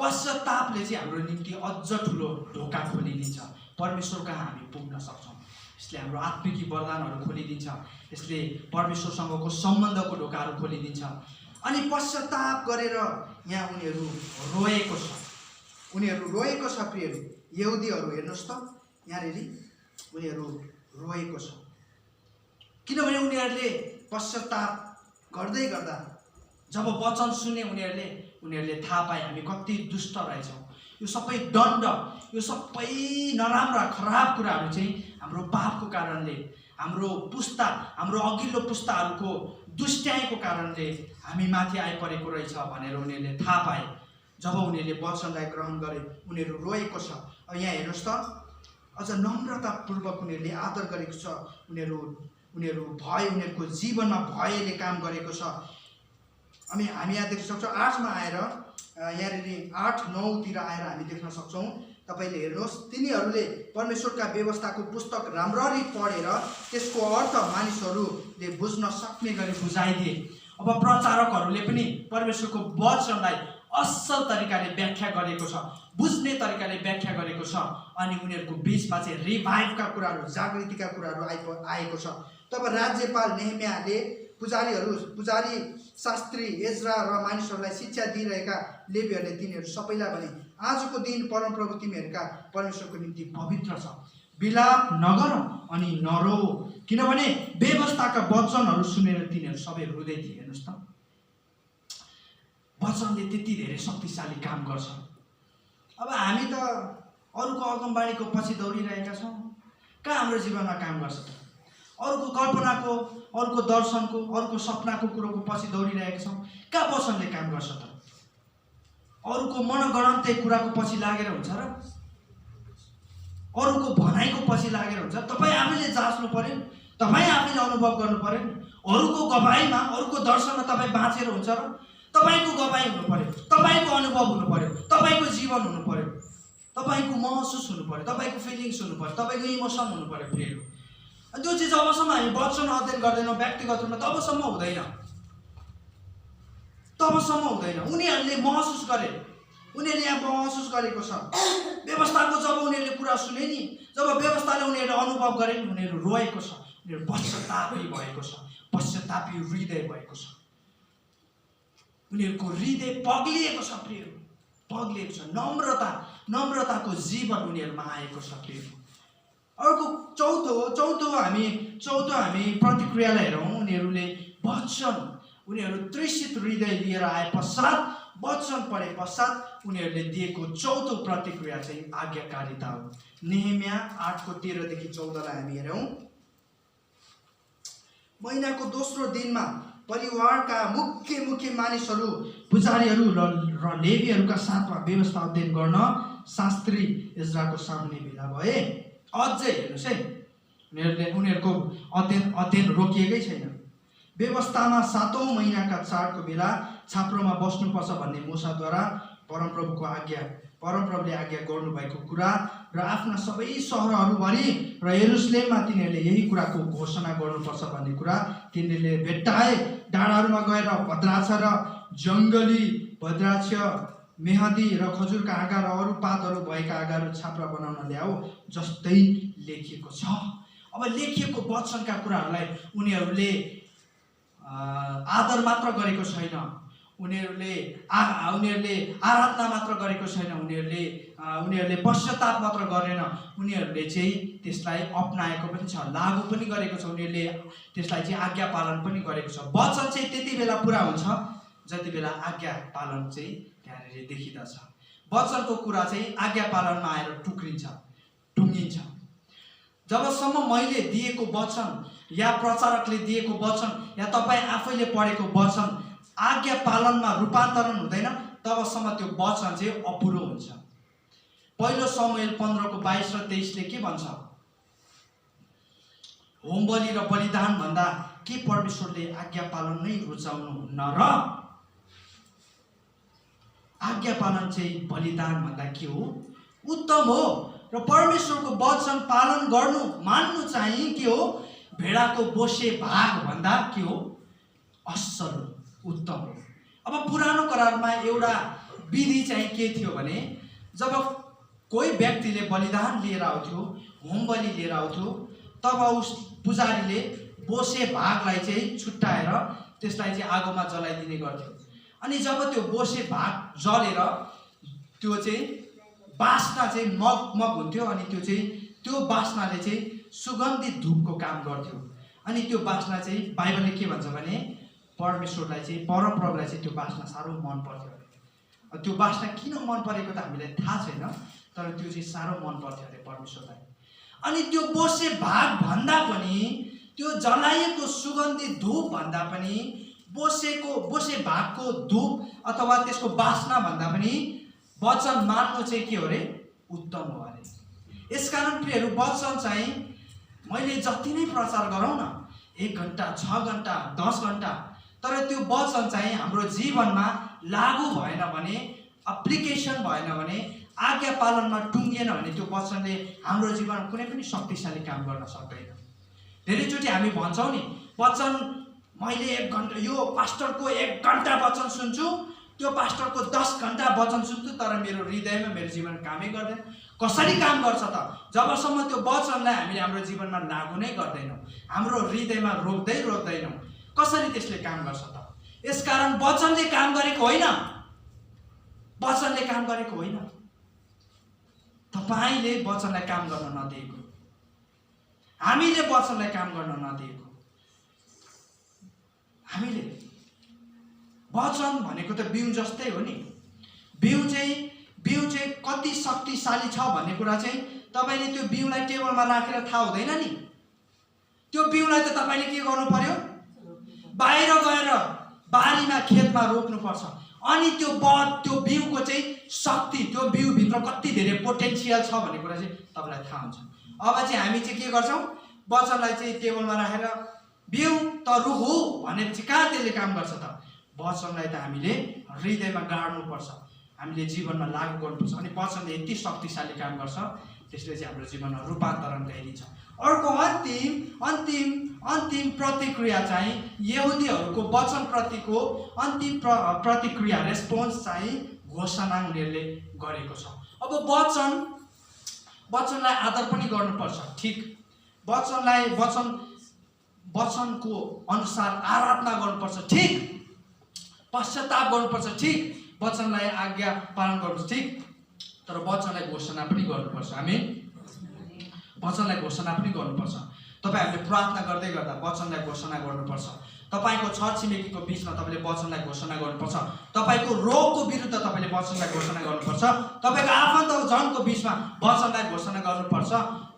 पश्चातापले चाहिँ हाम्रो निम्ति अझ ठुलो ढोका खोलिदिन्छ, परमेश्वर कहाँ हामी पुग्न सक्छौँ। यसले हाम्रो आत्मिक वरदानहरू खोलिदिन्छ, यसले परमेश्वरसँगको सम्बन्धको ढोकाहरू खोलिदिन्छ। अनि पश्चाताप गरेर यहाँ उनीहरू रोएको छ, उनीहरू रोएको छ प्रियहरू। यहुदीहरू हेर्नुहोस् त यहाँनिर उनीहरू रोएको छ, किनभने उनीहरूले पश्चाताप गर्दै गर्दा जब वचन सुने उनीहरूले थाहा पाए हामी कति दुष्ट रहेछौँ। यो सबै दण्ड, यो सबै नराम्रा खराब कुराहरू चाहिँ हाम्रो पापको कारणले, हाम्रो पुस्ता, हाम्रो अघिल्लो पुस्ताहरूको दुष्ट्याइको कारणले हामी माथि आइपरेको रहेछ भनेर उनीहरूले थाहा पाए। जब उनीहरूले वचनलाई ग्रहण गरे उनीहरू रोएको छ। अब यहाँ हेर्नुहोस् त, अझ नम्रतापूर्वक उनीहरूले आदर गरेको छ। उनीहरू भय, उनीहरूको जीवनमा भयले काम गरेको छ। अनि हामी यहाँ देख्न सक्छौँ 8मा आएर, यहाँनिर 8-9तिर आएर हामी देख्न सक्छौँ। तपाईँले हेर्नुहोस्, तिनीहरूले परमेश्वरका व्यवस्थाको पुस्तक राम्ररी पढेर त्यसको अर्थ मानिसहरूले बुझ्न सक्ने गरी बुझाइदिए। अब प्रचारकहरूले पनि परमेश्वरको वचनलाई असल तरिकाले व्याख्या गरेको छ, बुझ्ने तरिकाले व्याख्या गरेको छ। अनि उनीहरूको बिचमा चाहिँ रिभाइभका कुराहरू, जागृतिका कुराहरू आएको छ। तब राज्यपाल नेहेमियाले पुजारी शास्त्री एज्रा र मानिसहरूलाई शिक्षा दिइरहेका लेवीहरूले तिनीहरू सबैलाई भने, आजको दिन परमप्रभु तिमीहरूका परमेश्वरको निम्ति पवित्र छ, विलाप नगर अनि नरो, किनभने व्यवस्थाका वचनहरू सुनेर तिनीहरू सबै रुँदै थिए। हेर्नुहोस् त, वचनले त्यति धेरै शक्तिशाली काम गर्छ। अब हामी त अरूको अगमबाणीको पछि दौडिरहेका छौँ, कहाँ हाम्रो जीवनमा काम गर्छ त? अरूको कल्पनाको, अरूको दर्शनको, अरूको सपनाको कुरोको पछि दौडिरहेका छौँ, कहाँ वचनले काम गर्छ त? अरूको मनगणन्ते कुराको पछि लागेर हुन्छ र? अरूको भनाइको पछि लागेर हुन्छ? तपाईँ आफैले जाँच्नु पर्यो, तपाईँ आफैले अनुभव गर्नु पर्यो। अरूको गवाईमा, अरूको दर्शनमा तपाईँ बाँचेर हुन्छ र? तपाईँको गवाई हुनु पर्यो, तपाईँको अनुभव हुनु पर्यो, तपाईँको जीवन हुनु पर्यो, तपाईँको महसुस हुनु पर्यो, तपाईँको फिलिङ्स हुनु पर्यो, तपाईँको इमोसन हुनु पर्यो प्रियहरू। त्यो चाहिँ जबसम्म हामी वचन अध्ययन गर्दैनौँ व्यक्तिगत रूपमा तबसम्म हुँदैन, तबसम्म हुँदैन। उनीहरूले महसुस गरे, उनीहरूले यहाँ महसुस गरेको छ। व्यवस्थाको जब उनीहरूले कुरा सुने नि, जब व्यवस्थाले उनीहरूले अनुभव गरे नि, उनीहरू रोएको छ, उनीहरू पश्चातापी भएको छ, पश्चातापी हृदय भएको छ, उनीहरूको हृदय पग्लिएको छ प्रियहरू, पग्लिएको छ। नम्रताको जीवन उनीहरूमा आएको छ प्रियहरू। अर्को चौथो हामी प्रतिक्रियालाई हेरौँ। उनीहरू तृषित हृदय लिएर आए पश्चात, वचन पढे पश्चात उनीहरूले दिएको चौथो प्रतिक्रिया चाहिँ आज्ञाकारिता हो। नेहेमिया 8:13 देखि 14लाई हामी हेरौँ। महिनाको दोस्रो दिनमा परिवारका मुख्य मानिसहरू, पुजारीहरू र लेवीहरूका साथमा व्यवस्था अध्ययन गर्न शास्त्री इजराको सामने भेला भए। अझै हेर्नुहोस् है, उनीहरूको अध्ययन रोकिएकै छैन। व्यवस्थामा 7औं महिनाका चाडको बेला छाप्रोमा बस्नुपर्छ भन्ने मूसाद्वारा परमप्रभुले आज्ञा गर्नुभएको कुरा र आफ्ना सबै सहरहरूभरि र यरुसलेममा तिनीहरूले यही कुराको घोषणा गर्नुपर्छ भन्ने कुरा तिनीहरूले भेट्टाए। डाँडाहरूमा गएर भद्राक्ष र जङ्गली भद्राक्ष, मेहदी र खजुरका आँगा र अरू पातहरू भएका आँगाहरू छाप्रा बनाउन ल्याऊ जस्तै लेखिएको छ। अब लेखिएको वचनका कुराहरूलाई उनीहरूले आदर मात्र गरेको छैन, उनीहरूले आराधना मात्र गरेको छैन, उनीहरूले पश्चाताप मात्र गरेन, उनीहरूले चाहिँ त्यसलाई अपनाएको पनि छ, लागू पनि गरेको छ, उनीहरूले त्यसलाई चाहिँ आज्ञा पालन पनि गरेको छ। वचन चाहिँ त्यति बेला पुरा हुन्छ जति बेला आज्ञा पालन चाहिँ त्यहाँनिर देखिँदछ। वचनको कुरा चाहिँ आज्ञा पालनमा आएर टुङ्गिन्छ। जबसम्म मैले दिएको वचन या प्रचारकले दिएको वचन या तपाईँ आफैले पढेको वचन आज्ञा पालनमा रूपान्तरण हुँदैन, तबसम्म त्यो वचन चाहिँ अपुरो हुन्छ। पहिलो शमूएल 15:22 र 23ले के भन्छ? होमबलि र बलिदान भन्दा के परमेश्वरले आज्ञा पालन नै रुचाउनुहुन्न र? आज्ञा पालन चाहिँ बलिदान भन्दा के हो? उत्तम हो। र परमेश्वरको वचन पालन गर्नु, मान्नु चाहिँ के हो? भेडाको बोसे भाग भन्दा के हो? असल, उत्तम हो। अब पुरानो करारमा एउटा विधि चाहिँ के थियो भने जब कोही व्यक्तिले बलिदान लिएर आउँथ्यो, होम बलि लिएर आउँथ्यो, तब उस पुजारीले बोसे भागलाई चाहिँ छुट्याएर त्यसलाई चाहिँ आगोमा जलाइदिने गर्थ्यो। अनि जब त्यो बोसे भाग जलेर त्यो चाहिँ बास्ना चाहिँ मग हुन्थ्यो अनि त्यो बास्नाले चाहिँ सुगन्धित धूपको काम गर्थ्यो। अनि त्यो बास्ना चाहिँ बाइबलले के भन्छ भने परमेश्वरलाई चाहिँ परमप्रभुलाई चाहिँ त्यो बास्ना साह्रो मन पर्थ्यो। त्यो बास्ना किन मन परेको त हामीलाई थाहा छैन, तर त्यो चाहिँ साह्रो मन पर्थ्यो अरे परमेश्वरलाई। अनि त्यो बोसे भाग भन्दा पनि त्यो जलाइएको सुगन्धित धूप भन्दा पनि बोसे भागको धूप अथवा त्यसको बास्ना भन्दा पनि वचन मान्नु चाहिँ के हो रे उत्तम हो अरे। यसकारण प्रियहरू वचन चाहिँ मैले जति नै प्रचार गरौँ न 1 घण्टा 6 घण्टा 10 घण्टा, तर त्यो वचन चाहिँ हाम्रो जीवनमा लागू भएन भने, एप्लिकेसन भएन भने, आज्ञा पालनमा टुङ्गिएन भने त्यो वचनले हाम्रो जीवनमा कुनै पनि शक्तिशाली काम गर्न सक्दैन। धेरैचोटि हामी भन्छौँ नि वचन मैले 1 घण्टा यो पास्टरको 1 घण्टा वचन सुन्छु, त्यो पास्टरको 10 घण्टा वचन सुन्छु, तर मेरो हृदयमा मेरो जीवन कामै गर्दैन। कसरी काम गर्छ त? जबसम्म त्यो वचनलाई हामीले हाम्रो जीवनमा लागू नै गर्दैनौँ, हाम्रो हृदयमा रोक्दैनौँ, कसरी त्यसले काम गर्छ त? यसकारण वचनले काम गरेको होइन, वचनले काम गरेको होइन, तपाईले वचनलाई काम गर्न नदिएको, हामीले वचनलाई काम गर्न नदिएको। हामीले वचन भनेको त बिउ जस्तै हो नि। बिउ चाहिँ कति शक्तिशाली छ भन्ने कुरा चाहिँ तपाईले त्यो बिउलाई टेबलमा राखेर थाहा हुँदैन नि। त्यो बिउलाई त तपाईले के गर्नु पर्यो? बाहिर गएर बारीमा खेतमा रोप्नु पर्छ। अनि त्यो बिउको चाहिँ शक्ति, त्यो बिउभित्र कति धेरै पोटेन्सियल छ भन्ने कुरा चाहिँ तपाईलाई थाहा हुन्छ। अब चाहिँ हामी चाहिँ के गर्छौँ? वचनलाई चाहिँ टेबलमा राखेर बिउ त रुख हो भनेपछि कहाँ त्यसले काम गर्छ त? वचनलाई त हामीले हृदयमा गाड्नुपर्छ, हामीले जीवनमा लागू गर्नुपर्छ। अनि वचनले यति शक्तिशाली काम गर्छ, त्यसले चाहिँ हाम्रो जीवनमा रूपान्तरण ल्याइदिन्छ। अर्को अन्तिम प्रतिक्रिया चाहिँ यहुदीहरूको वचनप्रतिको अन्तिम प्रतिक्रिया रेस्पोन्स चाहिँ घोषणा उनीहरूले गरेको छ। अब वचनलाई आदर पनि गर्नुपर्छ, ठिक। वचनको अनुसार आराधना गर्नुपर्छ, ठिक। पश्चाताप गर्नुपर्छ, ठिक। वचनलाई आज्ञा पालन गर्नुपर्छ, ठिक। तर वचनलाई घोषणा पनि गर्नुपर्छ। हामी वचनलाई घोषणा पनि गर्नुपर्छ। तपाईहरुले प्रार्थना गर्दै गर्दा वचनलाई घोषणा गर्नुपर्छ। तपाईको छरछिमेकीको बीचमा तपाईले वचनलाई घोषणा गर्नुपर्छ। तपाईको रोगको विरुद्ध तपाईले वचनलाई घोषणा गर्नुपर्छ। तपाईको आफन्तजनको बीचमा वचनलाई घोषणा गर्नुपर्छ।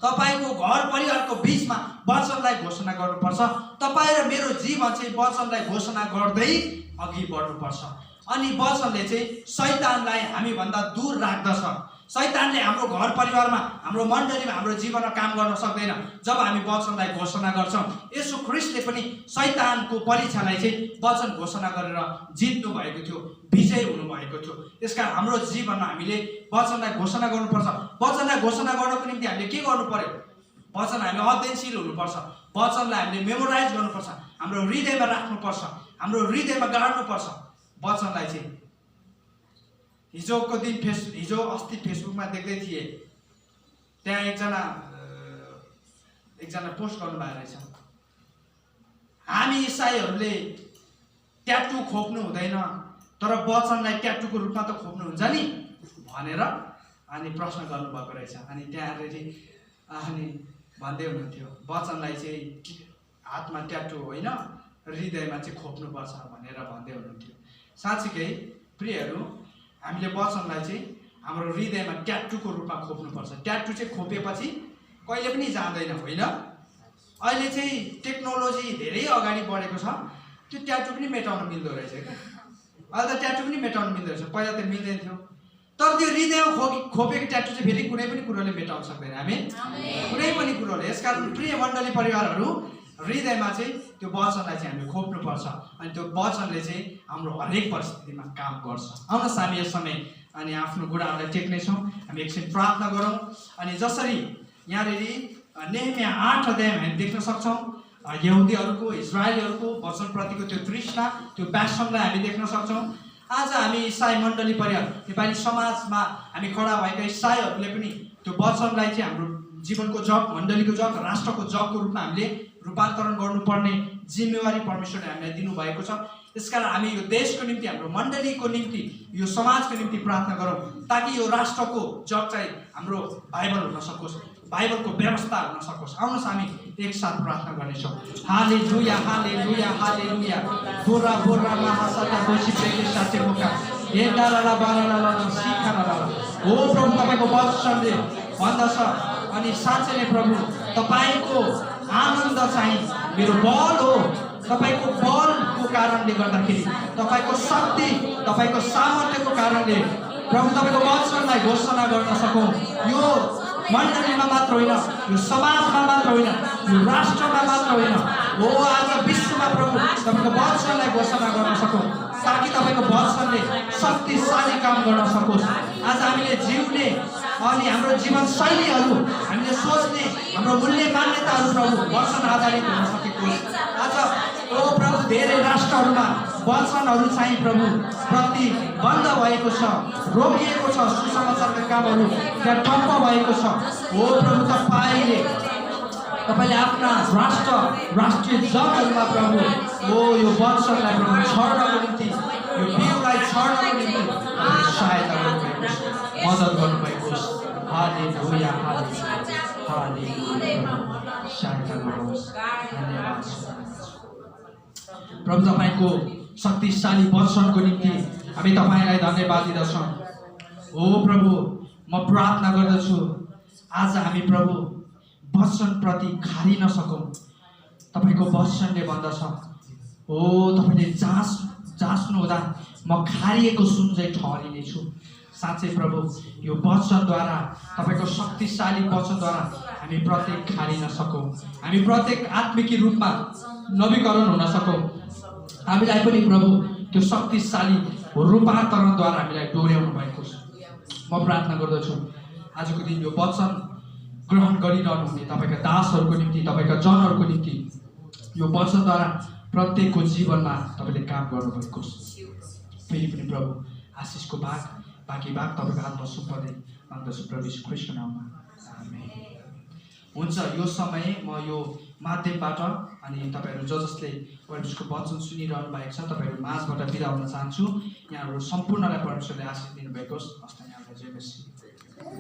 तपाईको घर परिवारको बीचमा वचनलाई घोषणा गर्नुपर्छ। तपाई र मेरो जीवन चाहिँ वचनलाई घोषणा गर्दै अघि बढ्नुपर्छ। अनि वचनले चाहिँ शैतानलाई हामी भन्दा दूर राख्दछ। शैतानले हाम्रो घर परिवारमा, हाम्रो मण्डलीमा, हाम्रो जीवनमा काम गर्न सक्दैन जब हामी वचनलाई घोषणा गर्छौँ। येशू ख्रीष्टले पनि शैतानको परीक्षालाई चाहिँ वचन घोषणा गरेर जित्नु भएको थियो, विजय हुनु भएको थियो। त्यसकारण हाम्रो जीवनमा हामीले वचनलाई घोषणा गर्नुपर्छ। वचनलाई घोषणा गर्नको निम्ति हामीले के गर्नु पर्यो? वचन हामी अध्ययनशील हुनुपर्छ। वचनलाई हामीले मेमोराइज गर्नुपर्छ, हाम्रो हृदयमा राख्नुपर्छ, हाम्रो हृदयमा गाड्नुपर्छ। वचनलाई चाहिँ हिजो अस्ति फेसबुकमा देख्दै थिए, त्यहाँ एकजना पोस्ट गर्नु भएको रहेछ, हामी इसाईहरूले ट्याटु खोप्नु हुँदैन तर वचनलाई ट्याटुको रूपमा त खोप्नु हुन्छ नि भनेर अनि प्रश्न गर्नुभएको रहेछ। अनि त्यहाँ अनि भन्दै हुनुहुन्थ्यो वचनलाई चाहिँ हातमा ट्याटु होइन, हृदयमा चाहिँ खोप्नुपर्छ भनेर भन्दै हुनुहुन्थ्यो। साँच्चीकै प्रियहरू, हामीले वचनलाई चाहिँ हाम्रो हृदयमा ट्याटुको रूपमा खोप्नुपर्छ। ट्याटु चाहिँ खोपेपछि कहिले पनि जाँदैन, होइन? अहिले चाहिँ टेक्नोलोजी धेरै अगाडि बढेको छ, त्यो ट्याटु पनि मेटाउन मिल्दो रहेछ क्या। अहिले त ट्याटु पनि मेटाउन मिल्दो रहेछ, पहिला त मिल्दैन थियो। तर त्यो हृदयमा खोपेको ट्याटु चाहिँ फेरि कुनै पनि कुरोले मेटाउन सक्दैन, हामी कुनै पनि कुरोले। यसकारण प्रिय मण्डली परिवारहरू, हृदयमा चाहिँ त्यो वचनलाई चाहिँ हामीले खोप्नुपर्छ। अनि त्यो वचनले चाहिँ हाम्रो हरेक परिस्थितिमा काम गर्छ। आउनुहोस् हामी यस समय अनि आफ्नो बुढाहरूलाई टेक्नेछौँ, हामी एकछिन प्रार्थना गरौँ। अनि जसरी यहाँनिर नेहमिया 8 अध्यायमा हामी देख्न सक्छौँ, यहुदीहरूको, इजरायलीहरूको वचनप्रतिको त्यो तृष्णा, त्यो प्यासनलाई हामी देख्न सक्छौँ। आज हामी इसाई मण्डली परिवार नेपाली समाजमा हामी खडा भएका इसाईहरूले पनि त्यो वचनलाई चाहिँ हाम्रो जीवनको जग, मण्डलीको जग, राष्ट्रको जगको रूपमा हामीले रूपान्तरण गर्नुपर्ने जिम्मेवारी परमेश्वरले हामीलाई दिनुभएको छ। त्यसकारण हामी यो देशको निम्ति, हाम्रो मण्डलीको निम्ति, यो समाजको निम्ति प्रार्थना गरौँ ताकि यो राष्ट्रको जग चाहिँ हाम्रो बाइबल हुन सकोस्, बाइबलको व्यवस्था हुन सकोस्। आउनुहोस् हामी एकसाथ प्रार्थना गर्नेछौँ। हालेलुया हालेलुया हालेलुया। बोरा बोरा महासता दोषी प्रेके साचे बोका एन्डाला बाराला सिखाला। ओ प्रभु, तपाईको वचनले भन्दछ अनि साँच्चै नै प्रभु तपाईको आनन्द चाहिँ मेरो बल हो। तपाईको बलको कारणले गर्दाखेरि, तपाईको शक्ति, तपाईको सामर्थ्यको कारणले प्रभु तपाईको वचनलाई घोषणा गर्न सकौँ। यो मण्डलीमा मात्र होइन, यो समाजमा मात्र होइन, यो राष्ट्रमा मात्र होइन, हो आज विश्वमा प्रभु तपाईको वचनलाई घोषणा गर्न सकौँ ताकि तपाईको वचनले शक्तिशाली काम गर्न सकोस्। आज हामीले जिउने अनि हाम्रो जीवनशैलीहरू, हामीले सोच्ने हाम्रो मूल्य मान्यताहरू प्रभु वचन आधारित हुन सकेको होस्। आज ओ प्रभु धेरै राष्ट्रहरूमा वचनहरू चाहिँ प्रभु प्रतिबन्ध भएको छ, रोकिएको छ, सुसमाचारका कामहरू त्यहाँ ठप्प भएको छ। हो प्रभु तपाईँले आफ्ना राष्ट्रिय जगहरूमा प्रभु हो यो वचनलाई प्रभु छर्नको निम्ति, यो बिउलाई छर्नको निम्ति सहायता गर्नुभएको छ, मद्दत गर्नुभएको छ। हालेलुया हालेलुया। सहायता गर्नुहोस्। धन्यवाद प्रभु, तपाईँको शक्तिशाली वचनको निम्ति हामी तपाईँलाई धन्यवाद दिँदछौँ। हो प्रभु, म प्रार्थना गर्दछु आज हामी प्रभु वचनप्रति खारिन सकौँ। तपाईँको वचनले भन्दछ, हो तपाईँले जाँच्नु हुँदा म खारिएको सुन चाहिँ ठहरिनेछु। साँच्चै प्रभु, यो वचनद्वारा, तपाईँको शक्तिशाली वचनद्वारा हामी प्रत्येक खारिन सकौँ, हामी प्रत्येक आत्मिकी रूपमा नवीकरण हुन सकौँ। हामीलाई पनि प्रभु त्यो शक्तिशाली रूपान्तरणद्वारा हामीलाई डोर्याउनु भएको छ। म प्रार्थना गर्दछु आजको दिन यो वचन ग्रहण गरिरहनु हुने तपाईँका दासहरूको निम्ति, तपाईँका जनहरूको निम्ति यो वचनद्वारा प्रत्येकको जीवनमा तपाईँले काम गर्नुभएको छ। फेरि पनि प्रभु आशिषको बाँकी भाग तपाईँको हातमा सुम्पदै माग्दछु प्रभु यीशु ख्रीष्टको नाममा, आमेन। हुन्छ, यो समय म यो माध्यमबाट अनि तपाईँहरू जसले परमेश्वरको वचन सुनिरहनु भएको छ तपाईँहरू माझबाट बिदा हुन चाहन्छु। यहाँहरू सम्पूर्णलाई परमेश्वरले आशिष दिनुभएको होस्। हस्त यहाँलाई जय मसीह।